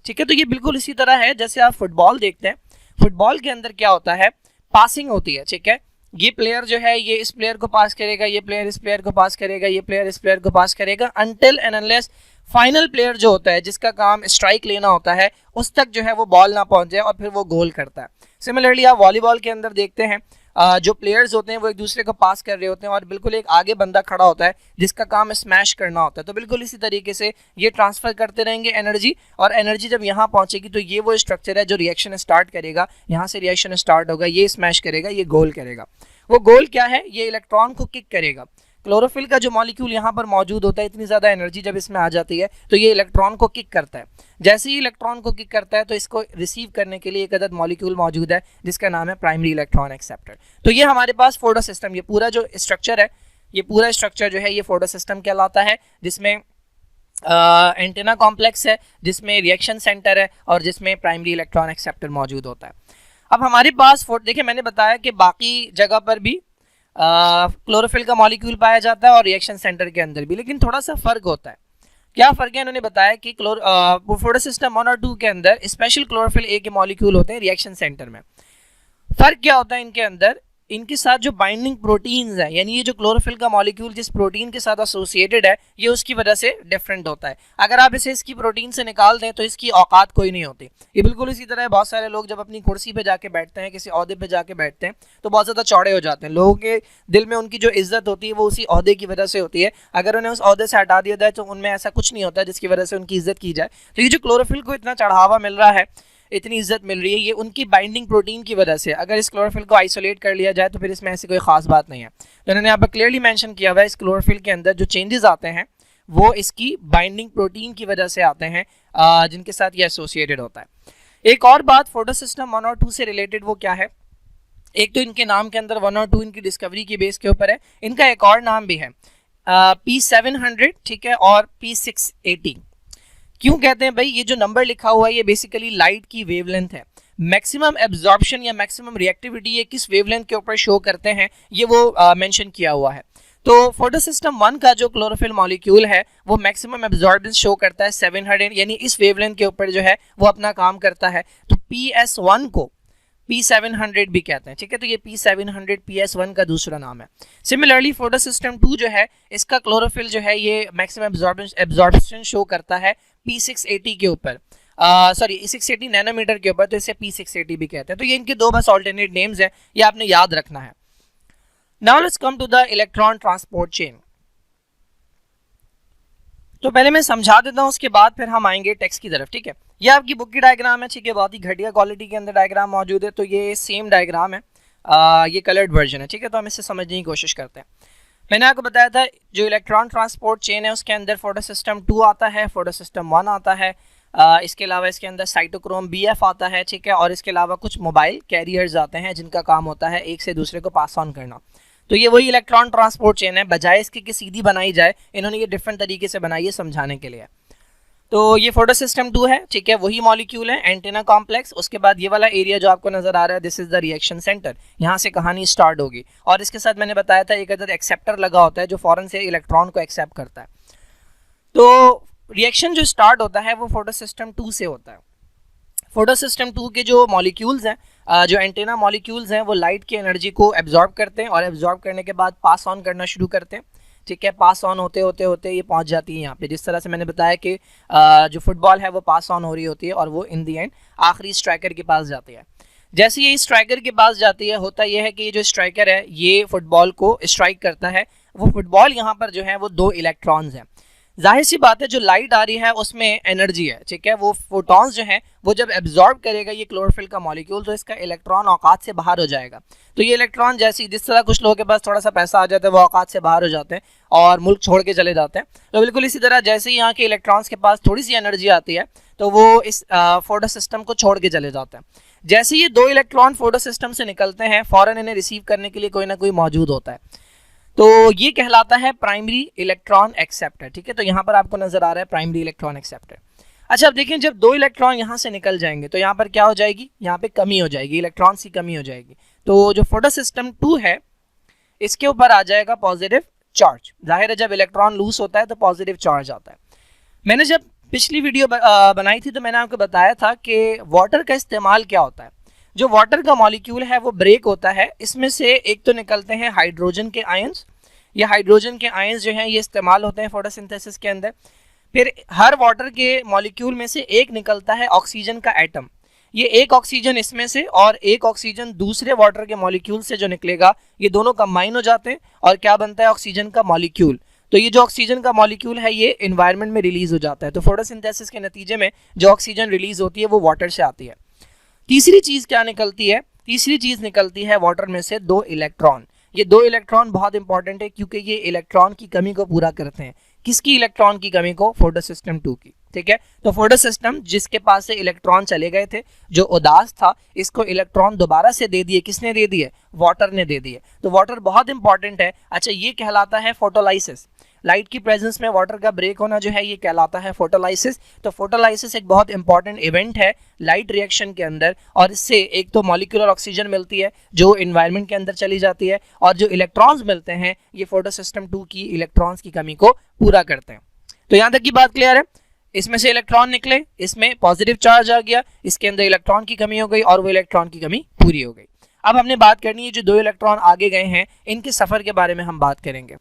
ठीक है। तो ये बिल्कुल इसी तरह है जैसे आप फुटबॉल देखते हैं। फुटबॉल के अंदर क्या होता है, पासिंग होती है, ठीक है। ये प्लेयर जो है ये इस प्लेयर को पास करेगा, ये प्लेयर इस प्लेयर को पास करेगा, ये प्लेयर इस प्लेयर को पास करेगा, until and unless final player जो होता है जिसका काम स्ट्राइक लेना होता है उस तक जो है वो बॉल ना पहुंच जाए और फिर वो गोल करता है। सिमिलरली आप वॉलीबॉल के अंदर देखते हैं जो प्लेयर्स होते हैं वो एक दूसरे को पास कर रहे होते हैं और बिल्कुल एक आगे बंदा खड़ा होता है जिसका काम स्मैश करना होता है। तो बिल्कुल इसी तरीके से ये ट्रांसफर करते रहेंगे एनर्जी, और एनर्जी जब यहाँ पहुंचेगी तो ये वो स्ट्रक्चर है जो रिएक्शन स्टार्ट करेगा, यहाँ से रिएक्शन स्टार्ट होगा, ये स्मैश करेगा, ये गोल करेगा। वो गोल क्या है, ये इलेक्ट्रॉन को किक करेगा। क्लोरोफिल का जो मॉलिक्यूल यहाँ पर मौजूद होता है, इतनी ज़्यादा एनर्जी जब इसमें आ जाती है तो ये इलेक्ट्रॉन को किक करता है। जैसे ही इलेक्ट्रॉन को किक करता है तो इसको रिसीव करने के लिए एक अदद मॉलिक्यूल मौजूद है जिसका नाम है प्राइमरी इलेक्ट्रॉन एक्सेप्टर। तो ये हमारे पास फोटोसिस्टम, ये पूरा जो स्ट्रक्चर है, ये पूरा स्ट्रक्चर जो है ये फोटोसिस्टम कहलाता है, जिसमें एंटेना कॉम्प्लेक्स है, जिसमें रिएक्शन सेंटर है और जिसमें प्राइमरी इलेक्ट्रॉन एक्सेप्टर मौजूद होता है। अब हमारे पास देखिए मैंने बताया कि बाकी जगह पर भी क्लोरोफिल का मॉलिक्यूल पाया जाता है और रिएक्शन सेंटर के अंदर भी, लेकिन थोड़ा सा फर्क होता है। क्या फर्क है? इन्होंने बताया कि फोटोसिस्टम 1 और 2 के अंदर स्पेशल क्लोरोफिल ए के मॉलिक्यूल होते हैं रिएक्शन सेंटर में। फर्क क्या होता है इनके अंदर? इनके साथ जो बाइंडिंग प्रोटीन्स है, यानी ये जो क्लोरोफिल का मॉलिक्यूल जिस प्रोटीन के साथ एसोसिएटेड है, ये उसकी वजह से डिफरेंट होता है। अगर आप इसे इसकी प्रोटीन से निकाल दें तो इसकी औकात कोई नहीं होती। ये बिल्कुल इसी तरह है, बहुत सारे लोग जब अपनी कुर्सी पे जाके बैठते हैं, किसी ओहदे पे जाके बैठते हैं, तो बहुत ज़्यादा चौड़े हो जाते हैं। लोगों के दिल में उनकी जो इज्जत होती है वो उसी ओहदे की वजह से होती है। अगर उन्हें उस ओहदे से हटा दिया जाए तो उनमें ऐसा कुछ नहीं होता जिसकी वजह से उनकी इज्जत की जाए। तो ये जो क्लोरोफिल को इतना चढ़ावा मिल रहा है, इतनी इज्जत मिल रही है, ये उनकी बाइंडिंग प्रोटीन की वजह से। अगर इस क्लोरोफिल को आइसोलेट कर लिया जाए तो फिर इसमें ऐसी कोई खास बात नहीं है। तो इन्होंने यहाँ पर क्लियरली मेंशन किया हुआ है, इस क्लोरोफिल के अंदर जो चेंजेस आते हैं वो इसकी बाइंडिंग प्रोटीन की वजह से आते हैं, जिनके साथ ये एसोसिएटेड होता है। एक और बात फोटोसिस्टम 1 और 2 से रिलेटेड वो क्या है? एक तो इनके नाम के अंदर 1 और 2 इनकी डिस्कवरी की बेस के ऊपर है। इनका एक और नाम भी है P700, ठीक है, और P680। क्यों कहते हैं भाई? ये जो नंबर लिखा हुआ है ये बेसिकली लाइट की वेवलेंथ है। मैक्सिमम एब्जॉर्प्शन या मैक्सिमम रिएक्टिविटी ये किस वेवलेंथ के ऊपर शो करते हैं, ये वो मेंशन किया हुआ है। तो फोटोसिस्टम 1 का जो क्लोरोफिल मॉलिक्यूल है वो मैक्सिमम एब्जॉर्बेंस शो करता है 700, यानी इस वेवलेंथ के ऊपर जो है वो अपना काम करता है। तो PS1 को P700 भी कहते हैं, ठीक है। तो ये P700 PS1 का दूसरा नाम है। सिमिलरली फोटोसिस्टम 2 जो है, इसका क्लोरोफिल जो है ये मैक्सिमम एब्जॉर्प्शन शो करता है P680 के ऊपर, सॉरी 680 नैनोमीटर के ऊपर, तो इसे P680 भी कहते हैं। तो ये इनके दो बस ऑल्टरनेट नेम्स हैं, ये आपने याद रखना है। Now let's come to the electron transport chain. तो पहले मैं समझा देता हूँ, उसके बाद फिर हम आएंगे टेक्स्ट की तरफ, ठीक है। ये आपकी बुक की डायग्राम है, ठीक है, बहुत ही घटिया क्वालिटी के अंदर डायग्राम मौजूद है। तो ये सेम डायग्राम है, ये कलर्ड वर्जन है, ठीक है। तो हम इसे समझने की कोशिश करते हैं। मैंने आपको बताया था जो इलेक्ट्रॉन ट्रांसपोर्ट चेन है उसके अंदर फोटोसिस्टम 2 आता है, फोटोसिस्टम 1 आता है, इसके अलावा इसके अंदर साइटोक्रोम BF आता है, ठीक है, और इसके अलावा कुछ मोबाइल कैरियर्स आते हैं जिनका काम होता है एक से दूसरे को पास ऑन करना। तो ये वही इलेक्ट्रॉन ट्रांसपोर्ट चेन है, बजाय इसकी कि सीधी बनाई जाए, इन्होंने ये डिफरेंट तरीके से बनाई है समझाने के लिए। तो ये फोटोसिस्टम 2 है, ठीक है, वही मॉलिक्यूल है, एंटेना कॉम्प्लेक्स। उसके बाद ये वाला एरिया जो आपको नजर आ रहा है, this is the reaction centre, यहाँ से कहानी स्टार्ट होगी। और इसके साथ मैंने बताया था एक अदर एक्सेप्टर लगा होता है जो फौरन से इलेक्ट्रॉन को एक्सेप्ट करता है। तो रिएक्शन जो स्टार्ट होता है वो फोटोसिस्टम 2 से होता है। फोटोसिस्टम 2 के जो मॉलिक्यूल्स हैं, जो एंटेना मॉलिक्यूल्स हैं, वो लाइट की एनर्जी को एब्जॉर्ब करते हैं और एब्जॉर्ब करने के बाद पास ऑन करना शुरू करते हैं, ठीक है। पास ऑन होते होते होते ये पहुंच जाती है यहाँ पे, जिस तरह से मैंने बताया कि जो फुटबॉल है वो पास ऑन हो रही होती है और वो इन दी एंड आखिरी स्ट्राइकर के पास जाती है। जैसे ये स्ट्राइकर के पास जाती है, होता यह है कि ये जो स्ट्राइकर है ये फुटबॉल को स्ट्राइक करता है। वो फुटबॉल यहाँ पर जो है वो 2 इलेक्ट्रॉन्स हैं। जाहिर सी बात है जो लाइट आ रही है उसमें एनर्जी है, ठीक है। वो फोटॉन्स जो हैं वो जब एब्जॉर्ब करेगा ये क्लोरोफिल का मॉलिक्यूल, तो इसका इलेक्ट्रॉन औकात से बाहर हो जाएगा। तो ये इलेक्ट्रॉन जैसे जिस तरह कुछ लोगों के पास थोड़ा सा पैसा आ जाता है वो औकात से बाहर हो जाते हैं और मुल्क छोड़ के चले जाते हैं, तो बिल्कुल इसी तरह जैसे ही यहाँ के इलेक्ट्रॉन्स के पास थोड़ी सी एनर्जी आती है तो वो इस फोटो सिस्टम को छोड़ के चले जाते हैं। जैसे ये 2 इलेक्ट्रॉन फोटो सिस्टम से निकलते हैं, फौरन इन्हें रिसीव करने के लिए कोई ना कोई मौजूद होता है, तो ये कहलाता है प्राइमरी इलेक्ट्रॉन एक्सेप्टर, ठीक है। तो यहाँ पर आपको नजर आ रहा है प्राइमरी इलेक्ट्रॉन एक्सेप्टर। अच्छा, अब देखें जब 2 इलेक्ट्रॉन यहाँ से निकल जाएंगे तो यहाँ पर क्या हो जाएगी, यहाँ पे कमी हो जाएगी, इलेक्ट्रॉन्स की कमी हो जाएगी। तो जो फोटोसिस्टम 2 है इसके ऊपर आ जाएगा पॉजिटिव चार्ज। जाहिर है जब इलेक्ट्रॉन लूज होता है तो पॉजिटिव चार्ज आता है। मैंने जब पिछली वीडियो बनाई थी तो मैंने आपको बताया था कि वाटर का इस्तेमाल क्या होता है। जो वाटर का मॉलिक्यूल है वो ब्रेक होता है, इसमें से एक तो निकलते हैं हाइड्रोजन के आयंस। ये हाइड्रोजन के आयंस जो हैं ये इस्तेमाल होते हैं फोटोसिंथेसिस के अंदर। फिर हर वाटर के मॉलिक्यूल में से एक निकलता है ऑक्सीजन का एटम। ये एक ऑक्सीजन इसमें से और एक ऑक्सीजन दूसरे वाटर के मॉलिक्यूल से जो निकलेगा, ये दोनों कंबाइन हो जाते हैं और क्या बनता है, ऑक्सीजन का मॉलिक्यूल। तो ये जो ऑक्सीजन का मॉलिक्यूल है ये एनवायरनमेंट में रिलीज हो जाता है। तो फोटोसिंथेसिस के नतीजे में जो ऑक्सीजन रिलीज होती है वो वाटर से आती है। तीसरी चीज क्या निकलती है, तीसरी चीज निकलती है वाटर में से 2 इलेक्ट्रॉन। ये 2 इलेक्ट्रॉन बहुत इंपॉर्टेंट है क्योंकि ये इलेक्ट्रॉन की कमी को पूरा करते हैं। किसकी इलेक्ट्रॉन की कमी को, फोटोसिस्टम 2 की, ठीक है। तो फोटोसिस्टम जिसके पास से इलेक्ट्रॉन चले गए थे, जो उदास था, इसको इलेक्ट्रॉन दोबारा से दे दिए। किसने दे दिए, वाटर ने दे दिए। तो वाटर बहुत इंपॉर्टेंट है। अच्छा, ये कहलाता है फोटोलाइसिस। लाइट की प्रेजेंस में वाटर का ब्रेक होना जो है ये कहलाता है फोटोलाइसिस। तो फोटोलाइसिस एक बहुत इंपॉर्टेंट इवेंट है लाइट रिएक्शन के अंदर, और इससे एक तो मॉलिक्यूलर ऑक्सीजन मिलती है जो इन्वायरमेंट के अंदर चली जाती है, और जो इलेक्ट्रॉन्स मिलते हैं ये फोटोसिस्टम 2 की इलेक्ट्रॉन्स की कमी को पूरा करते हैं। तो यहाँ तक की बात क्लियर है। इसमें से इलेक्ट्रॉन निकले, इसमें पॉजिटिव चार्ज आ गया, इसके अंदर इलेक्ट्रॉन की कमी हो गई और वो इलेक्ट्रॉन की कमी पूरी हो गई। अब हमने बात करनी है जो 2 इलेक्ट्रॉन आगे गए हैं इनके सफर के बारे में हम बात करेंगे।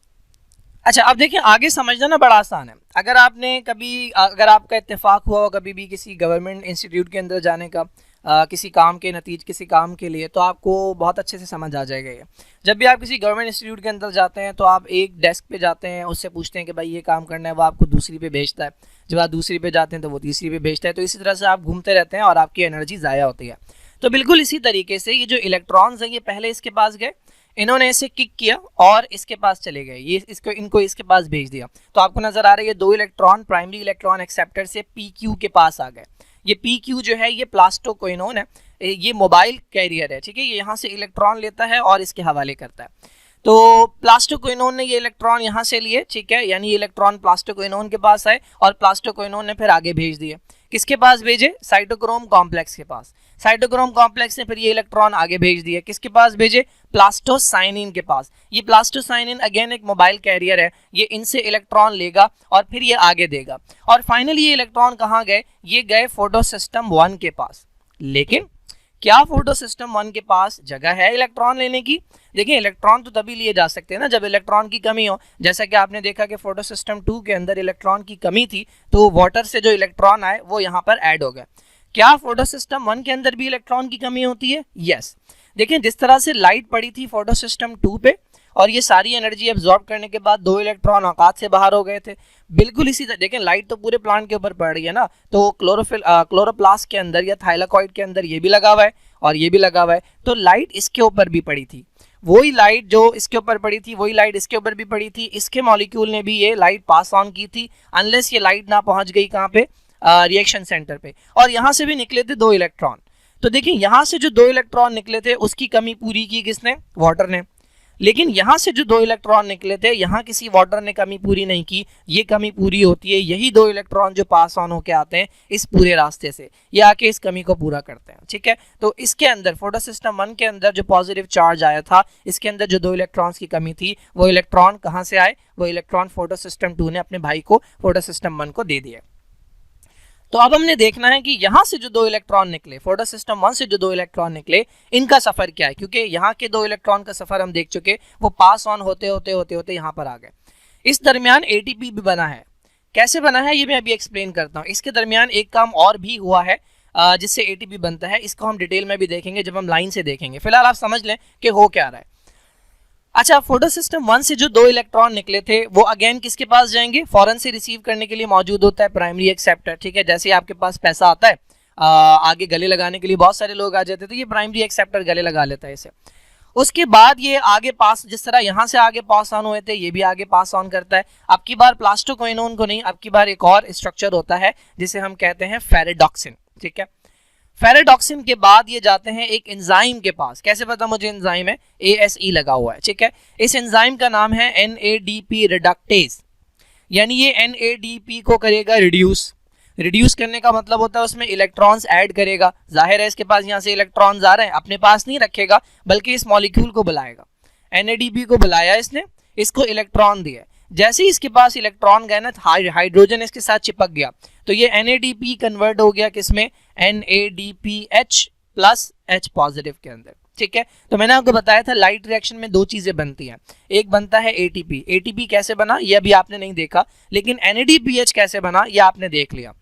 अच्छा, अब देखिए आगे समझना ना बड़ा आसान है। अगर आपका इत्तेफाक हुआ हो कभी भी किसी गवर्नमेंट इंस्टीट्यूट के अंदर जाने का, किसी काम के लिए, तो आपको बहुत अच्छे से समझ आ जाएगा ये। जब भी आप किसी गवर्नमेंट इंस्टीट्यूट के अंदर जाते हैं तो आप एक डेस्क पे जाते हैं, उससे पूछते हैं कि भाई ये काम करना है, वो आपको दूसरी पे भेजता है। जब आप दूसरी पे जाते हैं तो वो तीसरी पे भेजता है। तो इसी तरह से आप घूमते रहते हैं और आपकी एनर्जी ज़ाया होती है। तो बिल्कुल इसी तरीके से ये जो इलेक्ट्रॉन्स हैं ये पहले इसके पास गए, इन्होंने इसे किक किया और इसके पास चले गए, ये इनको इसके पास भेज दिया। तो आपको नजर आ रहा है ये 2 इलेक्ट्रॉन प्राइमरी इलेक्ट्रॉन एक्सेप्टर से PQ के पास आ गए। ये PQ जो है ये प्लास्टोक्विनोन है, ये मोबाइल कैरियर है, ठीक है। ये यहाँ से इलेक्ट्रॉन लेता है और इसके हवाले करता है। तो प्लास्टोक्विनोन ने ये इलेक्ट्रॉन यहाँ से लिए, ठीक है, यानी ये इलेक्ट्रॉन प्लास्टोक्विनोन के पास आए और प्लास्टोक्विनोन ने फिर आगे भेज दिए। किसके पास भेजे? साइटोक्रोम कॉम्प्लेक्स के पास। साइटोक्रोम कॉम्प्लेक्स ने फिर ये इलेक्ट्रॉन आगे भेज दिए। किसके पास भेजे? प्लास्टोसाइनिन के पास। ये प्लास्टोसाइनिन अगेन एक मोबाइल कैरियर है, ये इनसे इलेक्ट्रॉन लेगा और फिर ये आगे देगा। और फाइनली ये इलेक्ट्रॉन कहाँ गए? ये गए फोटोसिस्टम 1 के पास। लेकिन क्या फोटोसिस्टम 1 के पास जगह है इलेक्ट्रॉन लेने की? देखिए इलेक्ट्रॉन तो तभी लिए जा सकते हैं ना जब इलेक्ट्रॉन की कमी हो। जैसा कि आपने देखा कि फोटोसिस्टम 2 के अंदर इलेक्ट्रॉन की कमी थी, तो वाटर से जो इलेक्ट्रॉन आए वो यहाँ पर ऐड हो गए। क्या फोटोसिस्टम 1 के अंदर भी इलेक्ट्रॉन की कमी होती है? यस। देखिए जिस तरह से लाइट पड़ी थी फोटोसिस्टम 2 पे और ये सारी एनर्जी एब्जॉर्ब करने के बाद 2 इलेक्ट्रॉन औकात से बाहर हो गए थे, बिल्कुल इसी तरह देखें लाइट तो पूरे प्लांट के ऊपर पड़ रही है ना, तो क्लोरोप्लास्ट के अंदर या थाइलाकॉइड के अंदर ये भी लगा हुआ है और ये भी लगा हुआ है, तो लाइट इसके ऊपर भी पड़ी थी। वही लाइट जो इसके ऊपर पड़ी थी वही लाइट इसके ऊपर भी पड़ी थी। इसके मॉलिक्यूल ने भी ये लाइट पास ऑन की थी, अनलेस ये लाइट ना पहुंच गई कहाँ पे? रिएक्शन सेंटर पे। और यहाँ से भी निकले थे 2 इलेक्ट्रॉन। तो देखिए यहाँ से जो 2 इलेक्ट्रॉन निकले थे उसकी कमी पूरी की किसने? वाटर ने। लेकिन यहाँ से जो 2 इलेक्ट्रॉन निकले थे यहाँ किसी वाटर ने कमी पूरी नहीं की, ये कमी पूरी होती है यही 2 इलेक्ट्रॉन जो पास ऑन होके आते हैं इस पूरे रास्ते से, ये आके इस कमी को पूरा करते हैं, ठीक है। तो इसके अंदर फोटोसिस्टम 1 के अंदर जो पॉजिटिव चार्ज आया था, इसके अंदर जो 2 इलेक्ट्रॉन्स की कमी थी, वो इलेक्ट्रॉन कहाँ से आए? वो इलेक्ट्रॉन फोटोसिस्टम 2 ने अपने भाई को फोटोसिस्टम 1 को दे दिया। तो अब हमने देखना है कि यहाँ से जो 2 इलेक्ट्रॉन निकले, फोटोसिस्टम 1 से जो 2 इलेक्ट्रॉन निकले, इनका सफर क्या है? क्योंकि यहाँ के 2 इलेक्ट्रॉन का सफर हम देख चुके, वो पास ऑन होते होते यहाँ पर आ गए। इस दरमियान ATP भी बना है। कैसे बना है ये मैं अभी एक्सप्लेन करता हूँ। इसके दरमियान एक काम और भी हुआ है जिससे ATP बनता है, इसको हम डिटेल में भी देखेंगे जब हम लाइन से देखेंगे। फिलहाल आप समझ लें कि हो क्या रहा है। अच्छा, फोटोसिस्टम 1 से जो 2 इलेक्ट्रॉन निकले थे वो अगेन किसके पास जाएंगे? फॉरन से रिसीव करने के लिए मौजूद होता है प्राइमरी एक्सेप्टर, ठीक है। जैसे आपके पास पैसा आता है आगे गले लगाने के लिए बहुत सारे लोग आ जाते हैं, तो ये प्राइमरी एक्सेप्टर गले लगा लेता है इसे। उसके बाद ये आगे पास, जिस तरह यहाँ से आगे पास ऑन हुए थे ये भी आगे पास ऑन करता है। अब की बार प्लास्टोक्विनोन को नहीं, अब की बार एक और स्ट्रक्चर होता है जिसे हम कहते हैं फेरेडॉक्सिन, ठीक है। फेरेडॉक्सिन के बाद ये जाते हैं एक एंजाइम के पास। कैसे पता मुझे एंजाइम है? ASE लगा हुआ है, ठीक है। इस एंजाइम का नाम है NADP रिडक्टेज, यानी ये NADP को करेगा रिड्यूस करने का मतलब होता है उसमें इलेक्ट्रॉन्स ऐड करेगा। जाहिर है इसके पास यहाँ से इलेक्ट्रॉन्स आ रहे हैं, अपने पास नहीं रखेगा बल्कि इस मॉलिक्यूल को बुलाएगा। NADP को बुलाया इसने, इसको इलेक्ट्रॉन दिया। जैसे ही इसके पास इलेक्ट्रॉन गए ना, हाइड्रोजन इसके साथ चिपक गया, तो ये NADP कन्वर्ट हो गया किसमें? NADPH प्लस H पॉजिटिव के अंदर, ठीक है। तो मैंने आपको बताया था लाइट रिएक्शन में 2 चीजें बनती हैं, एक बनता है ATP कैसे बना ये अभी आपने नहीं देखा, लेकिन NADPH कैसे बना ये आपने देख लिया।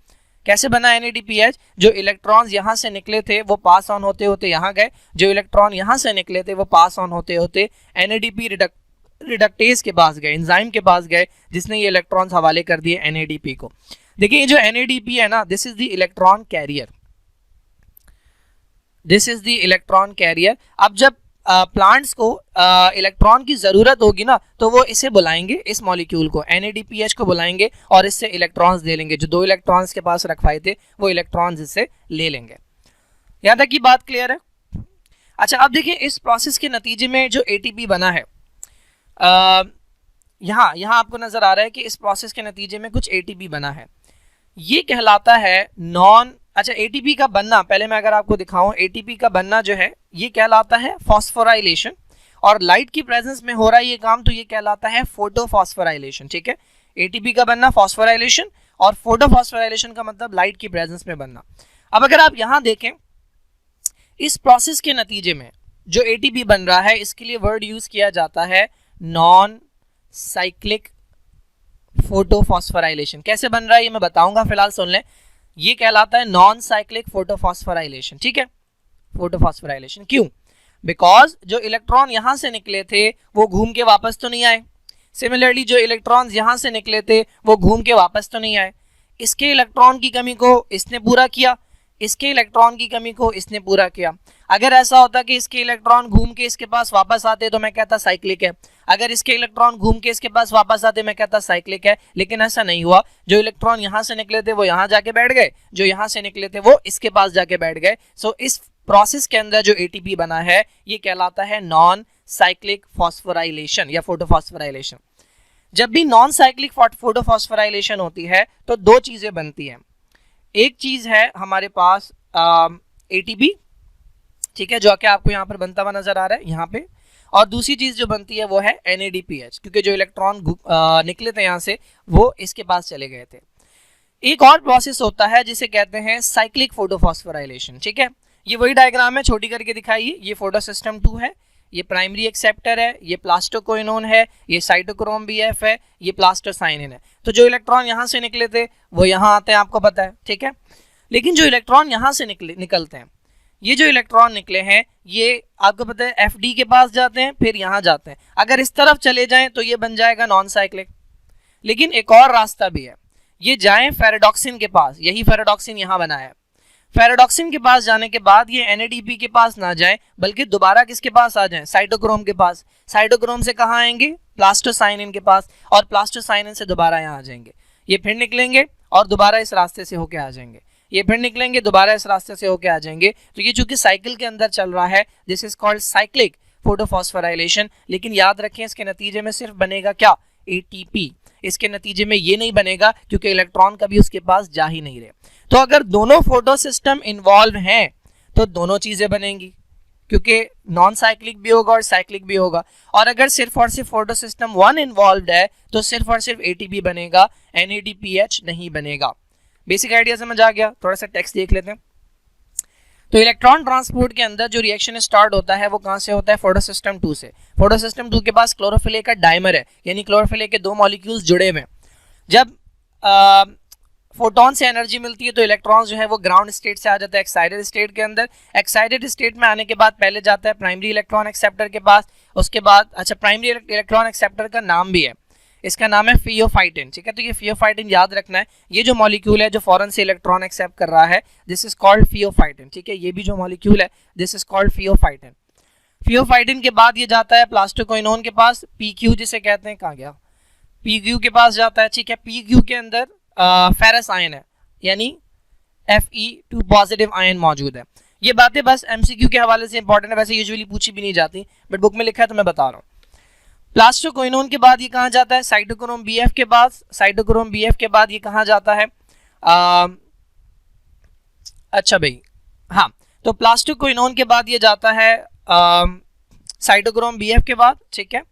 कैसे बना NADPH? जो इलेक्ट्रॉन्स यहाँ से निकले थे वो पास ऑन होते होते यहाँ गए, जो इलेक्ट्रॉन यहाँ से निकले थे वो पास ऑन होते होते NADP रिडक्टेज के पास गए, एंजाइम के पास गए, जिसने ये इलेक्ट्रॉन्स हवाले कर दिए NADP को। देखिए ये जो NADP है ना, this is the electron carrier, this is the electron carrier. अब जब प्लांट्स को इलेक्ट्रॉन की जरूरत होगी ना, तो वो इसे बुलाएंगे, इस मॉलिक्यूल को NADPH को बुलाएंगे और इससे इलेक्ट्रॉन्स ले लेंगे। जो 2 इलेक्ट्रॉन्स के पास रखवाए थे वो इलेक्ट्रॉन्स इससे ले लेंगे। यहाँ तक की बात क्लियर है? अच्छा, अब देखिए इस प्रोसेस के नतीजे में जो ATP बना है, यहाँ आपको नजर आ रहा है कि इस प्रोसेस के नतीजे में कुछ एटीपी बना है, ये कहलाता है नॉन, अच्छा एटीपी का बनना, पहले मैं अगर आपको दिखाऊं एटीपी का बनना जो है ये कहलाता है फॉस्फोराइलेशन, और लाइट की प्रेजेंस में हो रहा है ये काम, तो ये कहलाता है फोटोफॉस्फोराइलेशन। ठीक है, एटीपी का बनना फॉस्फोराइलेशन, और फोटोफॉस्फोराइलेशन का मतलब लाइट की प्रेजेंस में बनना। अब अगर आप यहां देखें इस प्रोसेस के नतीजे में जो एटीपी बन रहा है, इसके लिए वर्ड यूज किया जाता है नॉन साइक्लिक फोटोफॉस्फोराइलेशन। कैसे बन रहा है ये मैं बताऊंगा, फिलहाल सुन लें। ये कहलाता है नॉन साइक्लिक फोटोफॉस्फोराइलेशन। ठीक है, फोटोफॉस्फोराइलेशन क्यों? बिकॉज जो इलेक्ट्रॉन यहां से निकले थे वो घूम के वापस तो नहीं आए, सिमिलरली जो इलेक्ट्रॉन्स यहां से निकले थे वो घूम के वापस तो नहीं आए। इसके इलेक्ट्रॉन की कमी को इसने पूरा किया, इसके इलेक्ट्रॉन की कमी को इसने पूरा किया। अगर ऐसा होता कि इसके इलेक्ट्रॉन घूम के इसके पास वापस आते तो मैं कहता साइक्लिक है, अगर इसके इलेक्ट्रॉन घूम के इसके पास वापस आते मैं कहता साइक्लिक है, लेकिन ऐसा नहीं हुआ। जो इलेक्ट्रॉन यहां से निकले थे वो यहां जाके बैठ गए, जो यहां से निकले थे वो इसके पास जाके बैठ गए। सो इस प्रोसेस के अंदर जो एटीपी बना है ये कहलाता है नॉन साइक्लिक फॉस्फोराइलेशन या फोटोफॉस्फोराइलेशन। जब भी नॉन साइक्लिक फोटोफॉस्फोराइलेशन होती है तो दो चीजें बनती हैं। एक चीज है हमारे पास एटीपी, ठीक है, जो कि आपको यहाँ पर बनता हुआ नजर आ रहा है यहाँ पे, और दूसरी चीज जो बनती है वो है NADPH, क्योंकि जो इलेक्ट्रॉन निकले थे यहाँ से वो इसके पास चले गए थे। एक और प्रोसेस होता है जिसे कहते हैं साइक्लिक फोटोफॉस्फोराइलेशन। ठीक है, ये वही डायग्राम है, छोटी करके दिखाइए। ये फोटो सिस्टम 2 है, ये प्राइमरी एक्सेप्टर है, ये प्लास्टोक्विनोन है, ये साइटोक्रोम BF है, ये प्लास्टोसाइनिन है। तो जो इलेक्ट्रॉन यहाँ से निकले थे वो यहाँ आते हैं, आपको पता है। ठीक है, लेकिन जो इलेक्ट्रॉन यहाँ से निकलते हैं, ये जो इलेक्ट्रॉन निकले हैं ये आपको पता है FD के पास जाते हैं, फिर यहाँ जाते हैं। अगर इस तरफ चले जाएं तो ये बन जाएगा नॉन साइक्लिक। लेकिन एक और रास्ता भी है, ये जाएं फेरेडॉक्सिन के पास, यही फेरेडॉक्सिन यहाँ बना है। फेरेडॉक्सिन के पास जाने के बाद ये NADP के पास ना जाएं, बल्कि दोबारा किसके पास आ जाएं? साइटोक्रोम के पास। साइटोक्रोम से कहाँ आएंगे? प्लास्टोसाइनिन के पास, और प्लास्टोसाइनिन से दोबारा यहाँ आ जाएंगे। ये फिर निकलेंगे और दोबारा इस रास्ते से होके आ जाएंगे, ये फिर निकलेंगे दोबारा इस रास्ते से होके आ जाएंगे। तो ये चूंकि साइकिल के अंदर चल रहा है, this is called cyclic photophosphorylation. लेकिन याद रखें इसके नतीजे में सिर्फ बनेगा क्या? ATP। इसके नतीजे में ये नहीं बनेगा क्योंकि इलेक्ट्रॉन कभी उसके पास जा ही नहीं रहे। तो अगर दोनों फोटो सिस्टम इन्वॉल्व हैं तो दोनों चीजें बनेंगी, क्योंकि नॉन साइक्लिक भी होगा और साइक्लिक भी होगा। और अगर सिर्फ और सिर्फ फोटो सिस्टम 1 इन्वॉल्व है तो सिर्फ और सिर्फ ATP बनेगा, NADPH नहीं बनेगा। बेसिक आइडिया समझ आ गया? थोड़ा सा टेक्स्ट देख लेते हैं। तो इलेक्ट्रॉन ट्रांसपोर्ट के अंदर जो रिएक्शन स्टार्ट होता है वो कहां से होता है? फोटो सिस्टम 2 से। फोटो सिस्टम 2 के पास क्लोरोफिल A का डाइमर है, यानी क्लोरोफिल A के 2 मॉलिक्यूल्स जुड़े हुए हैं। जब फोटोन से एनर्जी मिलती है तो इलेक्ट्रॉन जो है वो ग्राउंड स्टेट से आ जाता है एक्साइटेड स्टेट के अंदर। एक्साइटेड स्टेट में आने के बाद पहले जाता है प्राइमरी इलेक्ट्रॉन एक्सेप्टर के पास, उसके बाद अच्छा प्राइमरी इलेक्ट्रॉन एक्सेप्टर का नाम भी है, इसका नाम है फियोफाइटिन। ठीक है, तो ये फियोफाइटिन याद रखना है। ये जो मॉलिक्यूल है जो फॉरन से इलेक्ट्रॉन एक्सेप्ट कर रहा है, दिस इज कॉल्ड फियोफाइटिन। ठीक है, ये भी जो मॉलिक्यूल है this is called pheophytin. Pheophytin के बाद ये जाता है प्लास्टोक्विनोन के पास, PQ जिसे कहते हैं, कहाँ गया? PQ के पास जाता है। ठीक है, PQ के अंदर फेरस आयन है, यानी Fe2 पॉजिटिव आयन मौजूद है। ये बातें बस MCQ के हवाले से इंपॉर्टेंट है, वैसे यूजुअली पूछी भी नहीं जाती, बट बुक में लिखा है तो मैं बता रहा हूँ। प्लास्टोक्विनोन के बाद ये कहाँ जाता है? साइटोक्रोम BF के पास। साइटोक्रोम BF के बाद ये कहाँ जाता है? अच्छा भाई, हाँ, तो प्लास्टोक्विनोन के बाद ये जाता है साइटोक्रोम BF के बाद। ठीक है,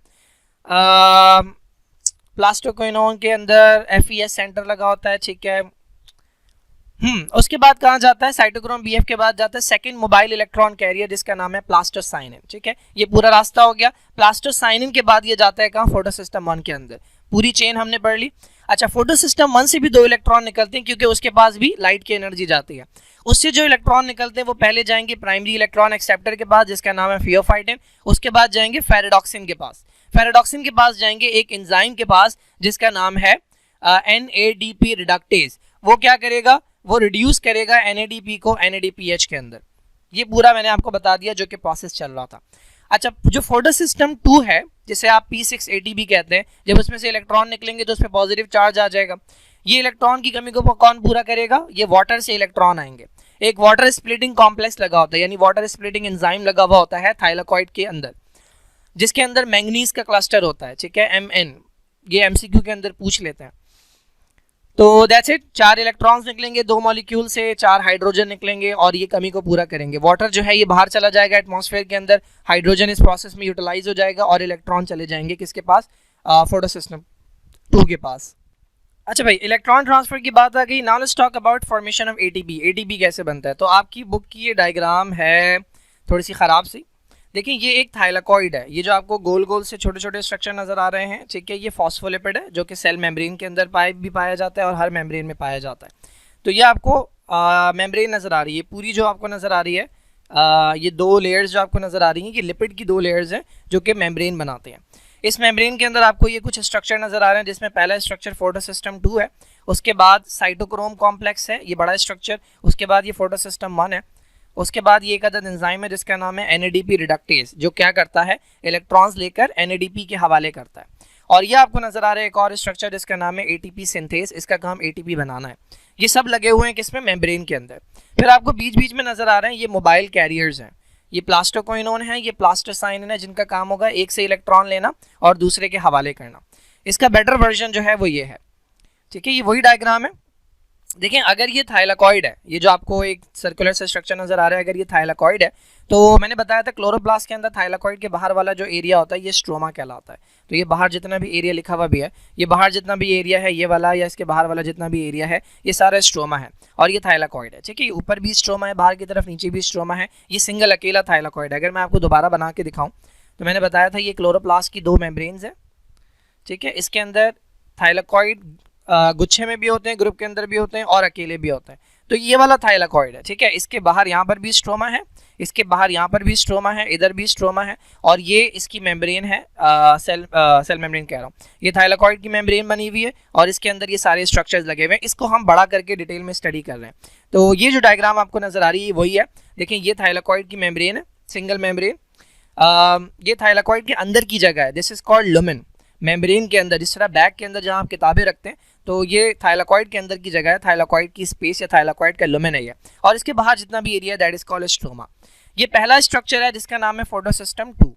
प्लास्टोक्विनोन के अंदर FES सेंटर लगा होता है। ठीक है, उसके बाद कहाँ जाता है? साइटोक्रोम BF के बाद जाता है सेकंड मोबाइल इलेक्ट्रॉन कैरियर जिसका नाम है प्लास्टोसाइनिन। ठीक है, ये पूरा रास्ता हो गया। प्लास्टोसाइनिन के बाद ये जाता है कहाँ? फोटो सिस्टम 1 के अंदर। पूरी चेन हमने पढ़ ली। अच्छा, फोटो सिस्टम 1 से भी 2 इलेक्ट्रॉन निकलते हैं क्योंकि उसके पास भी लाइट की एनर्जी जाती है। उससे जो इलेक्ट्रॉन निकलते हैं वो पहले जाएंगे प्राइमरी इलेक्ट्रॉन एक्सेप्टर के पास जिसका नाम है फियोफाइटिन, उसके बाद जाएंगे फेरेडॉक्सिन के पास। फेरेडॉक्सिन के पास जाएंगे एक एंजाइम के पास जिसका नाम है NADP रिडक्टेज। वो क्या करेगा? वो रिड्यूस करेगा NADP को NADPH के अंदर। ये पूरा मैंने आपको बता दिया जो कि प्रोसेस चल रहा था। अच्छा, जो फोटो सिस्टम 2 है जिसे आप P680 भी कहते हैं, जब उसमें से इलेक्ट्रॉन निकलेंगे तो उसमें पॉजिटिव चार्ज आ जाएगा। ये इलेक्ट्रॉन की कमी को कौन पूरा करेगा? ये वाटर से इलेक्ट्रॉन आएंगे। एक वाटर स्प्लिटिंग कॉम्प्लेक्स लगा होता है, यानी वाटर स्प्लिटिंग एंजाइम लगा हुआ होता है थाइलाकॉइड के अंदर, जिसके अंदर मैंगनीज का क्लस्टर होता है। ठीक है, Mn, ये एमसीक्यू के अंदर पूछ लेते हैं। तो दैट्स इट, 4 इलेक्ट्रॉन्स निकलेंगे 2 मॉलिक्यूल से, 4 हाइड्रोजन निकलेंगे और ये कमी को पूरा करेंगे। वाटर जो है ये बाहर चला जाएगा एटमॉस्फेयर के अंदर, हाइड्रोजन इस प्रोसेस में यूटिलाइज हो जाएगा और इलेक्ट्रॉन चले जाएंगे किसके पास, फोटोसिस्टम 2 के पास। अच्छा भाई, इलेक्ट्रॉन ट्रांसफर की बात आ गई। Now let's talk about formation of ATP. ATP कैसे बनता है? तो आपकी बुक की ये डायग्राम है थोड़ी सी ख़राब सी। देखिए ये एक थाइलाकॉइड है, ये जो आपको गोल गोल से छोटे छोटे स्ट्रक्चर नज़र आ रहे हैं, ठीक है, ये फॉस्फोलिपिड है जो कि सेल मेम्ब्रेन के अंदर भी पाया जाता है और हर मेम्ब्रेन में पाया जाता है। तो ये आपको मेम्ब्रेन नज़र आ रही है पूरी जो आपको नज़र आ रही है, ये 2 लेयर्स जो आपको नज़र आ रही हैं, ये लिपिड की 2 लेयर्स हैं जो कि मेम्ब्रेन बनाते हैं। इस मेम्ब्रेन के अंदर आपको ये कुछ स्ट्रक्चर नज़र आ रहे हैं, जिसमें पहला स्ट्रक्चर फोटोसिस्टम 2 है, उसके बाद साइटोक्रोम कॉम्प्लेक्स है, ये बड़ा स्ट्रक्चर, उसके बाद ये फोटोसिस्टम 1 है, उसके बाद ये एक अदद एंजाइम है जिसका नाम है NADP रिडक्टेज, जो क्या करता है, इलेक्ट्रॉन्स लेकर NADP के हवाले करता है। और ये आपको नज़र आ रहा है एक और स्ट्रक्चर जिसका नाम है ATP सिंथेस, इसका काम ATP बनाना है। ये सब लगे हुए हैं किसमें, मेम्ब्रेन के अंदर। फिर आपको बीच बीच में नज़र आ रहे हैं ये मोबाइल कैरियर्स हैं, ये प्लास्टोक्विनोन है, ये प्लास्टोसाइनिन है, जिनका काम होगा एक से इलेक्ट्रॉन लेना और दूसरे के हवाले करना। इसका बेटर वर्जन जो है वो ये है, ठीक है, ये वही डायग्राम है। देखें, अगर ये थाइलाकॉइड है, ये जो आपको एक सर्कुलर से स्ट्रक्चर नजर आ रहा है, अगर ये थाइलाकॉइड है, तो मैंने बताया था क्लोरोप्लास्ट के अंदर थाइलाकॉइड के बाहर वाला जो एरिया होता है ये स्ट्रोमा कहलाता है। तो ये बाहर जितना भी एरिया लिखा हुआ भी है, ये बाहर जितना भी एरिया है, ये वाला या इसके बाहर वाला जितना भी एरिया है, ये सारा स्ट्रोमा है और ये थाइलाकॉइड है, ठीक है। ऊपर भी स्ट्रोमा है, बाहर की तरफ नीचे भी स्ट्रोमा है, ये सिंगल अकेला थाइलाकॉइड है। अगर मैं आपको दोबारा बना के दिखाऊं तो मैंने बताया था ये क्लोरोप्लास्ट की 2 मेम्ब्रेन्स है, ठीक है। इसके अंदर थाइलाकॉइड गुच्छे में भी होते हैं, ग्रुप के अंदर भी होते हैं और अकेले भी होते हैं। तो ये वाला थाइलाकॉइड है, ठीक है। इसके बाहर यहाँ पर भी स्ट्रोमा है, इसके बाहर यहाँ पर भी स्ट्रोमा है, इधर भी स्ट्रोमा है और ये इसकी मेम्ब्रेन है, सेल मेम्ब्रेन कह रहा हूँ। ये थाइलाकॉइड की मेम्ब्रेन बनी हुई है और इसके अंदर ये सारे स्ट्रक्चर्स लगे हुए हैं। इसको हम बड़ा करके डिटेल में स्टडी कर रहे हैं। तो ये जो डायग्राम आपको नजर आ रही है वही है। देखिए ये थाइलाकॉइड की मेम्ब्रेन है, सिंगल मेम्ब्रेन। ये थाइलाकॉइड के अंदर की जगह है, this is called lumen. Membrane के अंदर, जिस तरह बैग के अंदर जहाँ आप किताबें रखते हैं, तो ये थाइलाकॉइड के अंदर की जगह है, थाइलाकॉइड की स्पेस या थाइलाकॉइड का लुमेन है ये। और इसके बाहर जितना भी area that is called stroma. ये पहला स्ट्रक्चर है जिसका नाम है फोटोसिस्टम 2।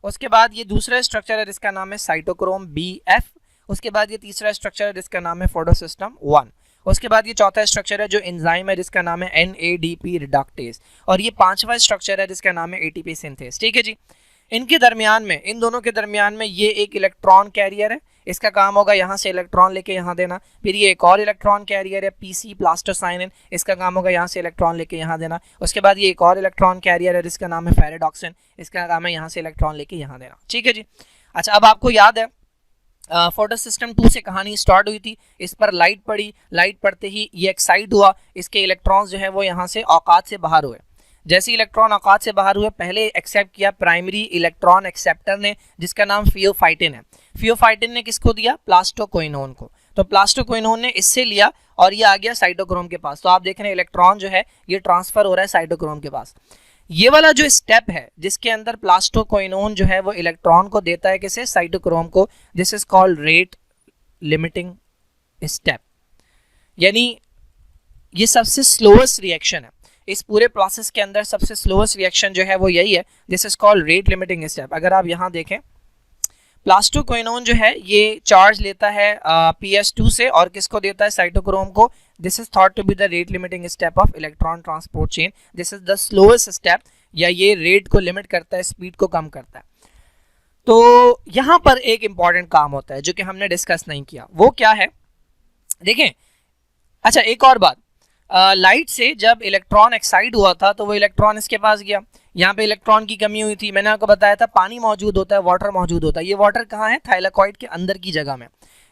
उसके बाद ये दूसरा स्ट्रक्चर है जिसका नाम है साइटोक्रोम BF। उसके बाद ये तीसरा स्ट्रक्चर है जिसका नाम है फोटोसिस्टम 1। उसके बाद ये चौथा स्ट्रक्चर है जो एंजाइम है जिसका नाम है NADP रिडक्टेज। और ये 5वां स्ट्रक्चर है जिसका नाम है ATP सिंथेस, ठीक है जी। इनके दरमियान में, इन दोनों के दरमियान में ये एक इलेक्ट्रॉन कैरियर है, इसका काम होगा यहाँ से इलेक्ट्रॉन लेके यहाँ देना। फिर ये एक और इलेक्ट्रॉन कैरियर है PC प्लास्टोसाइनिन, इसका काम होगा यहाँ से इलेक्ट्रॉन लेके यहाँ देना। उसके बाद ये एक और इलेक्ट्रॉन कैरियर है जिसका नाम है फेरेडॉक्सिन, इसका काम है यहाँ से इलेक्ट्रॉन लेके यहाँ देना, ठीक है जी। अच्छा, अब आपको याद है फोटोसिस्टम 2 से कहानी स्टार्ट हुई थी, इस पर लाइट पड़ी, लाइट पड़ते ही ये एक्साइट हुआ, इसके इलेक्ट्रॉन्स जो है वो यहाँ से औकात से बाहर हुए। जैसे इलेक्ट्रॉन औकात से बाहर हुए, पहले एक्सेप्ट किया प्राइमरी इलेक्ट्रॉन एक्सेप्टर ने जिसका नाम फियोफाइटिन है। फियोफाइटिन ने किसको दिया, प्लास्टोक्विनोन को। तो प्लास्टोक्विनोन ने इससे लिया और ये आ गया साइटोक्रोम के पास। तो आप देख रहे हैं इलेक्ट्रॉन जो है ये ट्रांसफर हो रहा है साइटोक्रोम के पास। ये वाला जो स्टेप है जिसके अंदर प्लास्टोक्विनोन जो है वो इलेक्ट्रॉन को देता है किसे, साइटोक्रोम को, this is called rate limiting step. यानी ये सबसे स्लोएस्ट रिएक्शन है इस पूरे प्रोसेस के अंदर, सबसे स्लोएस्ट रिएक्शन जो है वो यही है, this is called rate limiting step. अगर आप यहाँ देखें, प्लास्टोक्विनोन जो है ये चार्ज लेता है PS2 से और किसको देता है, साइटोक्रोम को। This is thought to be the rate limiting step of electron transport chain. This is the slowest step, या ये रेट को लिमिट करता है, स्पीड को कम करता है। तो यहाँ पर एक इंपॉर्टेंट काम होता है जो कि हमने डिस्कस नहीं किया, वो क्या है देखें। अच्छा, एक और बात, लाइट से जब इलेक्ट्रॉन एक्साइट हुआ था तो वो इलेक्ट्रॉन इसके पास गया, यहाँ पे इलेक्ट्रॉन की कमी हुई थी। मैंने आपको बताया था पानी मौजूद होता है, वाटर मौजूद होता है। ये वाटर कहाँ है, थाइलाकॉइड के अंदर की जगह में।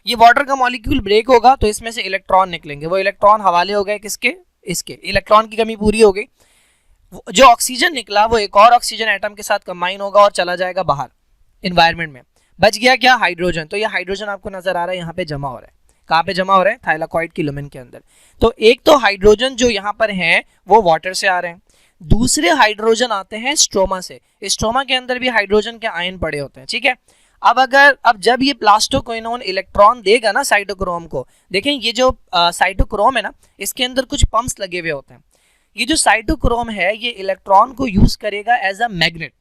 ये वाटर का मॉलिक्यूल ब्रेक होगा तो इसमें से इलेक्ट्रॉन निकलेंगे, वो इलेक्ट्रॉन हवाले हो गए किसके, इसके। इलेक्ट्रॉन की कमी पूरी हो गई, जो ऑक्सीजन निकला वो एक और ऑक्सीजन एटम के साथ कंबाइन होगा और चला जाएगा बाहर इन्वायरमेंट में। बच गया क्या, हाइड्रोजन। तो ये हाइड्रोजन आपको नजर आ रहा है यहाँ पे जमा हो रहा है, कहाँ पे जमा हो रहा है, थाइलाकॉइड की लुमेन के अंदर। तो एक तो हाइड्रोजन जो यहाँ पर हैं वो वाटर से आ रहे हैं, दूसरे हाइड्रोजन आते हैं स्ट्रोमा से। स्ट्रोमा के अंदर भी हाइड्रोजन के आयन पड़े होते हैं, ठीक है। अब जब ये प्लास्टोक्विनोन इलेक्ट्रॉन देगा ना साइटोक्रोम को, देखें ये जो साइटोक्रोम है ना, इसके अंदर कुछ पंप्स लगे हुए होते हैं। ये जो साइटोक्रोम है ये इलेक्ट्रॉन को यूज करेगा एज अ मैग्नेट।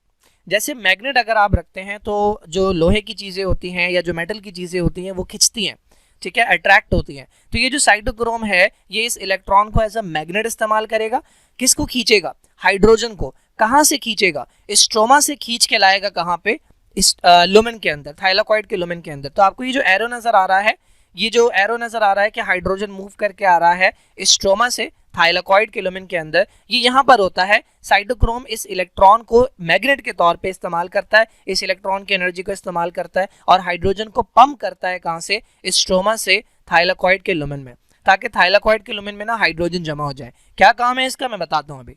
जैसे मैग्नेट अगर आप रखते हैं तो जो लोहे की चीज़ें होती हैं या जो मेटल की चीज़ें होती हैं वो खिंचती हैं, ठीक है, अट्रैक्ट होती हैं। तो ये जो साइटोक्रोम है ये इस इलेक्ट्रॉन को एज अ मैग्नेट इस्तेमाल करेगा। किसको खींचेगा? हाइड्रोजन को। कहाँ से खींचेगा? स्ट्रोमा से खींच के लाएगा कहाँ पे? इस लुमेन के अंदर, थाइलाकॉइड के लुमेन के अंदर। तो आपको ये जो एरो नजर आ रहा है, ये जो एरो नजर आ रहा है कि हाइड्रोजन मूव करके आ रहा है स्ट्रोमा से थाइलाकॉइड के लुमेन के अंदर, ये यहाँ पर होता है। साइटोक्रोम इस इलेक्ट्रॉन को मैग्नेट के तौर पे इस्तेमाल करता है, इस इलेक्ट्रॉन की एनर्जी को इस्तेमाल करता है और हाइड्रोजन को पंप करता है कहाँ से? स्ट्रोमा से थाइलाकॉइड के लुमेन में, ताकि थाइलाकॉइड के लुमेन में ना हाइड्रोजन जमा हो जाए। क्या काम है इसका मैं बताता हूँ अभी।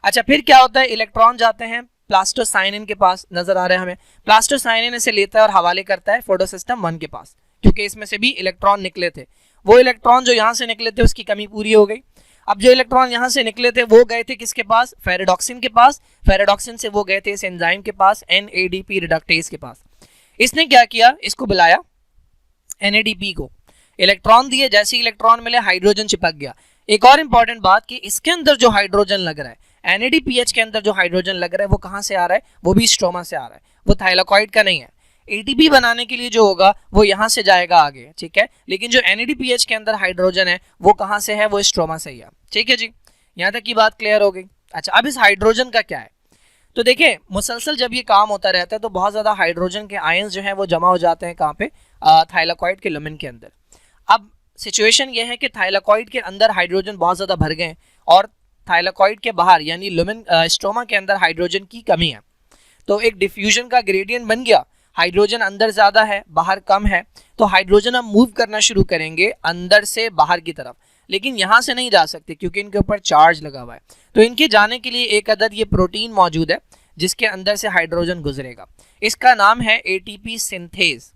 अच्छा, फिर क्या होता है? इलेक्ट्रॉन जाते हैं प्लास्टोसाइनिन के पास, नजर आ रहा है हमें। प्लास्टोसाइनिन इसे लेता है और हवाले करता है फोटोसिस्टम 1 के पास, क्योंकि इसमें से भी इलेक्ट्रॉन निकले थे। वो इलेक्ट्रॉन जो यहाँ से निकले थे उसकी कमी पूरी हो गई। अब जो इलेक्ट्रॉन यहाँ से निकले थे वो गए थे किसके पास? फेरेडॉक्सिन के पास। फेरेडॉक्सिन से वो गए थे इस एंजाइम के पास, NADP रिडक्टेज के पास। इसने क्या किया? इसको बुलाया NADP को, इलेक्ट्रॉन दिए। जैसे ही इलेक्ट्रॉन मिले हाइड्रोजन चिपक गया। एक और इंपॉर्टेंट बात कि इसके अंदर जो हाइड्रोजन लग रहा है, NADPH के अंदर जो हाइड्रोजन लग रहा है वो कहाँ से आ रहा है? वो भी स्ट्रोमा से आ रहा है, वो थाइलाकॉइड का नहीं है। ATP बनाने के लिए जो होगा वो यहाँ से जाएगा आगे, ठीक है, लेकिन जो NADPH के अंदर हाइड्रोजन है वो कहाँ से है? वो स्ट्रोमा से ही है। ठीक है जी, यहाँ तक की बात क्लियर हो गई। अच्छा, अब इस हाइड्रोजन का क्या है? तो देखिए, मुसलसल जब ये काम होता रहता है तो बहुत ज़्यादा हाइड्रोजन के आयंस जो हैं वो जमा हो जाते हैं कहाँ पे? थाइलाकॉइड के लुमेन के अंदर। अब सिचुएशन ये है कि थाइलाकॉइड के अंदर हाइड्रोजन बहुत ज़्यादा भर गए और थाइलाकॉइड के बाहर यानी लुमेन स्ट्रोमा के अंदर हाइड्रोजन की कमी है। तो एक डिफ्यूजन का ग्रेडियंट बन गया, हाइड्रोजन अंदर ज़्यादा है बाहर कम है, तो हाइड्रोजन हम मूव करना शुरू करेंगे अंदर से बाहर की तरफ, लेकिन यहाँ से नहीं जा सकते क्योंकि इनके ऊपर चार्ज लगा हुआ है। तो इनके जाने के लिए एक अदद ये प्रोटीन मौजूद है जिसके अंदर से हाइड्रोजन गुजरेगा। इसका नाम है ATP सिंथेज।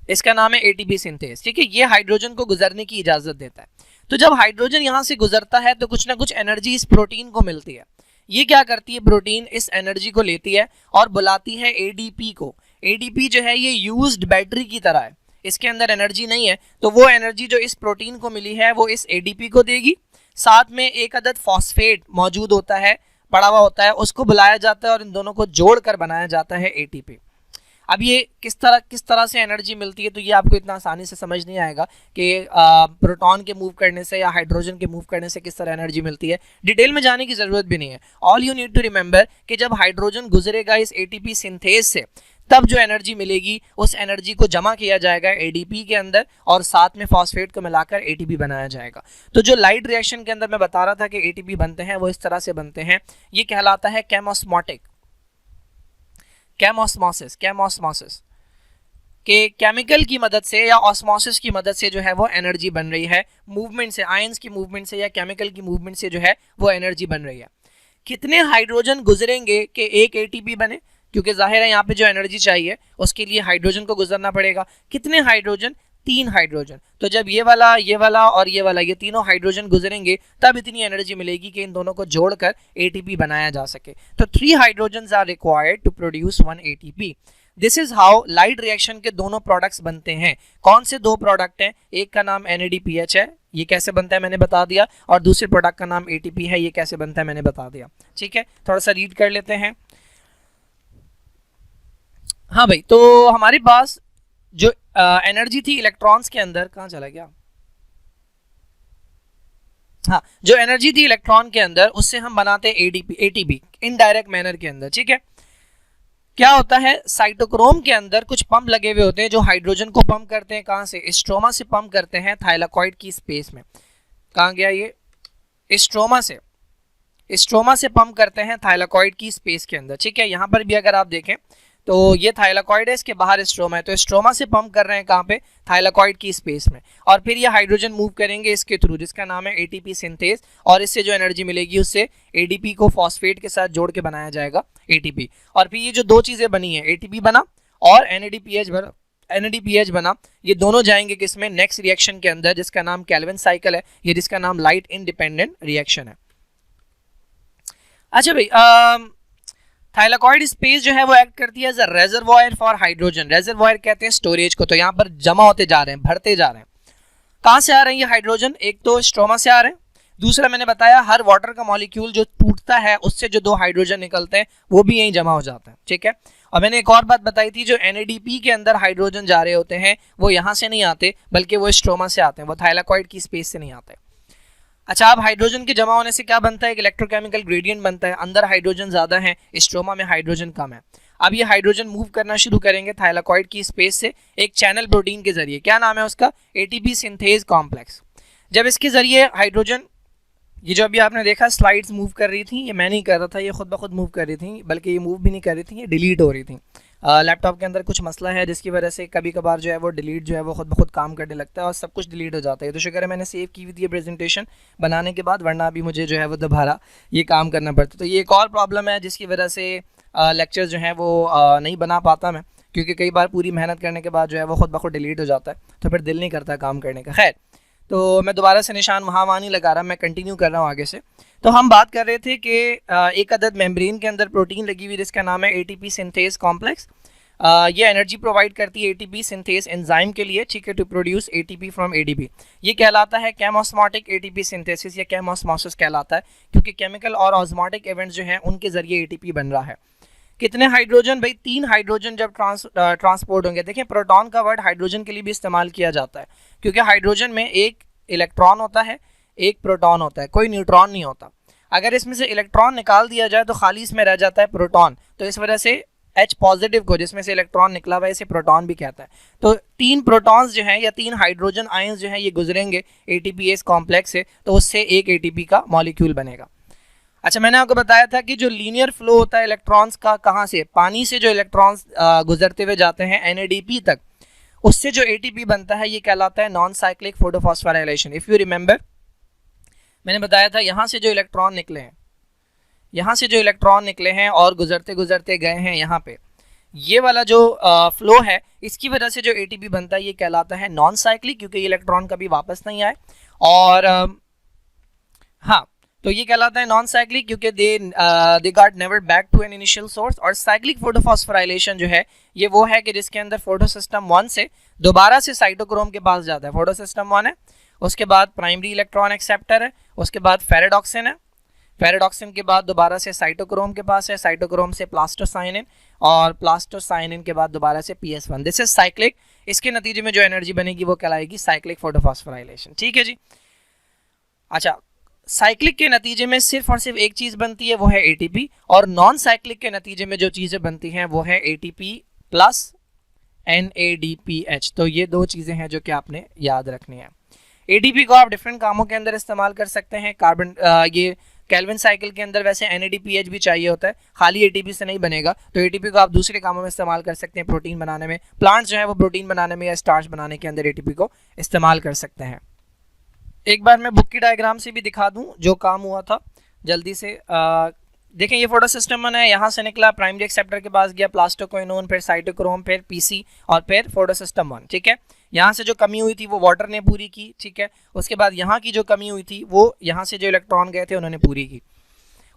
इसका नाम है ATP सिंथेज, ठीक है। ये हाइड्रोजन को गुजरने की इजाजत देता है। तो जब हाइड्रोजन यहाँ से गुजरता है तो कुछ ना कुछ एनर्जी इस प्रोटीन को मिलती है। ये क्या करती है? प्रोटीन इस एनर्जी को लेती है और बुलाती है ADP को। ADP जो है ये यूज्ड बैटरी की तरह है, इसके अंदर एनर्जी नहीं है, तो वो एनर्जी जो इस प्रोटीन को मिली है वो इस ADP को देगी। साथ में एक अदद फॉस्फेट मौजूद होता है, पड़ा हुआ होता है, उसको बुलाया जाता है और इन दोनों को जोड़कर बनाया जाता है ATP। अब ये किस तरह से एनर्जी मिलती है, तो ये आपको इतना आसानी से समझ नहीं आएगा कि प्रोटॉन के मूव करने से या हाइड्रोजन के मूव करने से किस तरह एनर्जी मिलती है। डिटेल में जाने की ज़रूरत भी नहीं है। All you need to remember कि जब हाइड्रोजन गुजरेगा इस ATP सिंथेज से, तब जो एनर्जी मिलेगी उस एनर्जी को जमा किया जाएगा ADP के अंदर और साथ में फॉस्फेट को मिलाकर ATP बनाया जाएगा। तो जो लाइट रिएक्शन के अंदर मैं बता रहा था कि ATP बनते हैं वो इस तरह से बनते हैं। ये कहलाता है केमोस्मोटिक, केमोस्मोसिस के केमिकल की मदद से या ऑस्मोसिस की मदद से जो है वो एनर्जी बन रही है, मूवमेंट से, आयंस की मूवमेंट से या केमिकल की मूवमेंट से जो है वो एनर्जी बन रही है। कितने हाइड्रोजन गुजरेंगे कि एक ATP बने? क्योंकि जाहिर है यहाँ पे जो एनर्जी चाहिए उसके लिए हाइड्रोजन को गुजरना पड़ेगा। कितने हाइड्रोजन? 3 हाइड्रोजन। तो जब ये वाला और ये वाला ये तीनों हाइड्रोजन गुजरेंगे तब इतनी एनर्जी मिलेगी कि इन दोनों को जोड़कर ATP बनाया जा सके। तो 3 hydrogens are required to produce 1 ATP। This is how light reaction के दोनों प्रोडक्ट्स बनते हैं। कौन से 2 प्रोडक्ट हैं? एक का नाम NADPH है, ये कैसे बनता है मैंने बता दिया, और दूसरे प्रोडक्ट का नाम ATP है, ये कैसे बनता है मैंने बता दिया। ठीक है, थोड़ा सा रीड कर लेते हैं। हाँ भाई, तो हमारे पास जो एनर्जी थी इलेक्ट्रॉन्स के अंदर, कहाँ चला गया? हाँ, जो एनर्जी थी इलेक्ट्रॉन के अंदर उससे हम बनाते ATP इनडायरेक्ट मैनर के अंदर। ठीक है, क्या होता है? साइटोक्रोम के अंदर कुछ पंप लगे हुए होते हैं जो हाइड्रोजन को पंप करते हैं। कहाँ से? स्ट्रोमा से पंप करते हैं थाइलाकॉइड की स्पेस में। कहाँ गया ये? स्ट्रोमा से पंप करते हैं थाइलाकॉइड की स्पेस के अंदर। ठीक है, यहाँ पर भी अगर आप देखें तो ये थाइलाकॉइड है, इसके बाहर स्ट्रोमा है, तो स्ट्रोमा से पंप कर रहे हैं कहाँ पे? थाइलाकॉइड की स्पेस में। और फिर ये हाइड्रोजन मूव करेंगे इसके थ्रू, जिसका नाम है ATP सिंथेज, और इससे जो एनर्जी मिलेगी उससे ADP को फॉस्फेट के साथ जोड़ के बनाया जाएगा ATP। और फिर ये जो 2 चीज़ें बनी है, ATP बना और NADPH बना, ये दोनों जाएंगे किसमें? नेक्स्ट रिएक्शन के अंदर, जिसका नाम कैल्विन साइकिल है, ये जिसका नाम लाइट इंडिपेंडेंट रिएक्शन है। अच्छा भाई, थाइलाकॉइड स्पेस जो है वो एक्ट करती है as a reservoir for hydrogen. Reservoir कहते हैं स्टोरेज को। तो यहाँ पर जमा होते जा रहे हैं, भरते जा रहे हैं। कहाँ से आ रहे हैं ये हाइड्रोजन? एक तो स्ट्रोमा से आ रहे हैं, दूसरा मैंने बताया हर वाटर का मॉलिक्यूल जो टूटता है उससे जो 2 हाइड्रोजन निकलते हैं वो भी यहीं जमा हो जाता है, ठीक है। और मैंने एक और बात बताई थी, जो NADP के अंदर हाइड्रोजन जा रहे होते हैं वो यहाँ से नहीं आते बल्कि वो स्ट्रोमा से आते हैं, वो थाइलाकॉइड की स्पेस से नहीं आते। अच्छा, अब हाइड्रोजन के जमा होने से क्या बनता है, एक इलेक्ट्रोकेमिकल ग्रेडियंट बनता है, अंदर हाइड्रोजन ज्यादा है, स्ट्रोमा में हाइड्रोजन कम है। अब ये हाइड्रोजन मूव करना शुरू करेंगे थाइलाकॉइड की स्पेस से एक चैनल प्रोटीन के जरिए, क्या नाम है उसका, ATP सिंथेज कॉम्प्लेक्स। जब इसके जरिए हाइड्रोजन, ये जो अभी आपने देखा स्लाइड्स मूव कर रही थी, ये मैं नहीं कर रहा था, ये खुद ब खुद मूव कर रही थी, बल्कि ये मूव भी नहीं कर रही थी, ये डिलीट हो रही थी। लैपटॉप के अंदर कुछ मसला है जिसकी वजह से कभी कभार जो है वो डिलीट जो है वो खुद ब खुद काम करने लगता है और सब कुछ डिलीट हो जाता है। तो शुक्र है मैंने सेव की हुई थी प्रेजेंटेशन बनाने के बाद, वरना अभी मुझे जो है वो दोबारा ये काम करना पड़ता। तो ये एक और प्रॉब्लम है जिसकी वजह से लेक्चर जो है वो नहीं बना पाता मैं, क्योंकि कई बार पूरी मेहनत करने के बाद जो है वो खुद ब खुद डिलीट हो जाता है, तो फिर दिल नहीं करता काम करने का। खैर, तो मैं दोबारा से निशान वहाँ नहीं लगा रहा, मैं कंटिन्यू कर रहा हूँ आगे से। तो हम बात कर रहे थे कि एक अदद मेम्ब्रेन के अंदर प्रोटीन लगी हुई जिसका नाम है ATP सिंथेज कॉम्प्लेक्स। ये एनर्जी प्रोवाइड करती है ATP सिंथेज एंजाइम के लिए, ठीक है, to produce ATP from ADP। ये कहलाता है केमोस्मोटिक ATP सिंथेसिस या केमोस्मोसिस कहलाता है, क्योंकि केमिकल और ऑस्मोटिक इवेंट्स जो हैं उनके जरिए ATP बन रहा है। कितने हाइड्रोजन, भाई 3 हाइड्रोजन जब ट्रांसपोर्ट होंगे। देखिए, प्रोटॉन का वर्ड हाइड्रोजन के लिए भी इस्तेमाल किया जाता है, क्योंकि हाइड्रोजन में एक इलेक्ट्रॉन होता है, एक प्रोटॉन होता है, कोई न्यूट्रॉन नहीं होता। अगर इसमें से इलेक्ट्रॉन निकाल दिया जाए तो खाली इसमें रह जाता है प्रोटॉन, तो इस वजह से H पॉजिटिव को, जिसमें से इलेक्ट्रॉन निकला हुआ है, इसे प्रोटॉन भी कहता है। तो 3 प्रोटॉन्स जो हैं या 3 हाइड्रोजन आयंस जो हैं ये गुजरेंगे ATPase कॉम्प्लेक्स से, तो उससे एक ATP का मॉलिक्यूल बनेगा। अच्छा, मैंने आपको बताया था कि जो लीनियर फ्लो होता है इलेक्ट्रॉन्स का, कहाँ से, पानी से जो इलेक्ट्रॉन्स गुजरते हुए जाते हैं NADP तक, उससे जो ATP बनता है ये कहलाता है non cyclic photophosphorylation. If you remember, मैंने बताया था यहाँ से जो इलेक्ट्रॉन निकले हैं, यहाँ से जो इलेक्ट्रॉन निकले हैं और गुजरते गुजरते गए हैं यहाँ पे, ये वाला जो फ्लो है, इसकी वजह से जो ATP बनता है ये कहलाता है नॉन साइक्लिक, क्योंकि ये इलेक्ट्रॉन कभी वापस नहीं आए। और हाँ, तो ये कहलाता है नॉन साइक्लिक क्योंकि they got never back to an initial source. और साइक्लिक फोटोफॉस्फोराइलेशन जो है ये वो है कि जिसके अंदर फोटोसिस्टम 1 से दोबारा से साइटोक्रोम के पास जाता है। फोटोसिस्टम 1 है, उसके बाद प्राइमरी इलेक्ट्रॉन एक्सेप्टर है, उसके बाद फेरेडॉक्सिन है, फेरेडॉक्सिन के बाद दोबारा से साइटोक्रोम के पास है, साइटोक्रोम से प्लास्टोसाइनिन, और प्लास्टोसाइनिन के बाद दोबारा से PS1। This is cyclic. इसके नतीजे में जो एनर्जी बनेगी वो कहलाएगी साइक्लिक फोटोफॉस्फोराइलेशन, ठीक है जी। अच्छा, साइक्लिक के नतीजे में सिर्फ और सिर्फ एक चीज बनती है, वो है ATP, और नॉन साइक्लिक के नतीजे में जो चीजें बनती हैं वो है ATP प्लस NADPH। तो ये 2 चीजें हैं जो कि आपने याद रखनी है। ATP को आप डिफरेंट कामों के अंदर इस्तेमाल कर सकते हैं। कार्बन ये केल्विन साइकिल के अंदर वैसे NADPH भी चाहिए होता है, खाली ATP से नहीं बनेगा, तो ATP को आप दूसरे कामों में इस्तेमाल कर सकते हैं, प्रोटीन बनाने में। प्लांट्स जो है वो प्रोटीन बनाने में या स्टार्च बनाने के अंदर ATP को इस्तेमाल कर सकते हैं। एक बार मैं बुक की डायग्राम से भी दिखा दूं जो काम हुआ था जल्दी से। देखें, ये फोटो सिस्टम 1 है, यहाँ से निकला, प्राइमरी एक्सेप्टर के पास गया, प्लास्टोक्विनोन, फिर साइटोक्रोम, फिर PC, और फिर फोटो सिस्टम 1, ठीक है। यहाँ से जो कमी हुई थी वो वाटर ने पूरी की, ठीक है। उसके बाद यहाँ की जो कमी हुई थी वो यहाँ से जो इलेक्ट्रॉन गए थे उन्होंने पूरी की।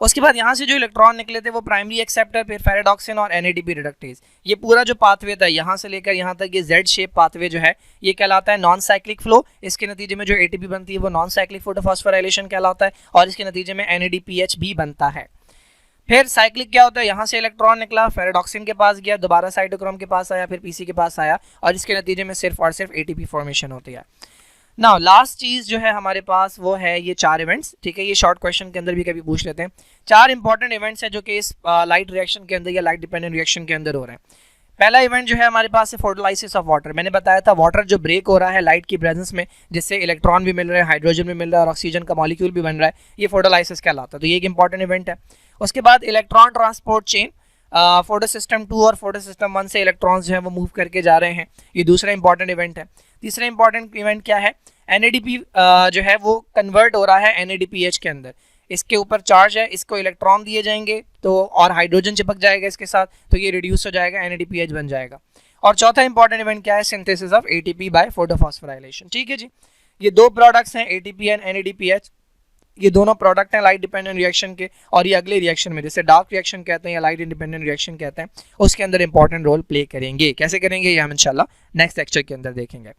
उसके बाद यहाँ से जो इलेक्ट्रॉन निकले थे वो प्राइमरी एक्सेप्टर, फिर फेरेडॉक्सिन और NADP रिडक्टेज। ये पूरा जो पाथवे था यहाँ से लेकर यहाँ तक, ये Z शेप पाथवे जो है ये कहलाता है नॉन साइक्लिक फ्लो। इसके नतीजे में जो ATP बनती है वो नॉन साइक्लिक फोटोफॉस्फोराइलेशन कहलाता है, और इसके नतीजे में NADPH भी बनता है। फिर साइक्लिक क्या होता है, यहाँ से इलेक्ट्रॉन निकला, फेरेडॉक्सिन के पास गया, दोबारा साइटोक्रोम के पास आया, फिर PC के पास आया, और इसके नतीजे में सिर्फ और सिर्फ ATP फॉर्मेशन होती है। नाउ लास्ट चीज जो है हमारे पास वो है ये 4 इवेंट्स, ठीक है। ये शॉर्ट क्वेश्चन के अंदर भी कभी पूछ लेते हैं। 4 इंपॉर्टेंट इवेंट्स हैं जो कि इस लाइट रिएक्शन के अंदर या लाइट डिपेंडेंट रिएक्शन के अंदर हो रहे हैं। पहला इवेंट जो है हमारे पास है फोटोलाइसिस ऑफ वाटर। मैंने बताया था वाटर जो ब्रेक हो रहा है लाइट की प्रेजेंस में, जिससे इलेक्ट्रॉन भी मिल रहे हैं, हाइड्रोजन भी मिल रहा है और ऑक्सीजन का मॉलिक्यूल भी बन रहा है, ये फोटोलाइसिस कहलाता है। तो ये एक इंपॉर्टेंट इवेंट है। उसके बाद electron transport chain, photo system 2 और फोटो सिस्टम 1 से इलेक्ट्रॉन्स जो है वो मूव करके जा रहे हैं, ये दूसरा इंपॉर्टेंट इवेंट है। तीसरा इंपॉर्टेंट इवेंट क्या है, NADP जो है वो कन्वर्ट हो रहा है NADPH के अंदर। इसके ऊपर चार्ज है, इसको इलेक्ट्रॉन दिए जाएंगे तो और हाइड्रोजन चिपक जाएगा इसके साथ, तो ये रिड्यूस हो जाएगा, NADPH बन जाएगा। और चौथा इंपॉर्टेंट इवेंट क्या है, synthesis of ATP by photophosphorylation, ठीक है जी। ये 2 प्रोडक्ट्स हैं ATP एंड NADPH, ये दोनों प्रोडक्ट हैं लाइट डिपेंडेंट रिएक्शन के, और ये अगले रिएक्शन में, जैसे डार्क रिएक्शन कहते हैं या लाइट इंडिपेंडेंट रिएक्शन कहते हैं, उसके अंदर इंपॉर्टेंट रोल प्ले करेंगे। कैसे करेंगे ये हम इंशाल्लाह नेक्स्ट लेक्चर के अंदर देखेंगे।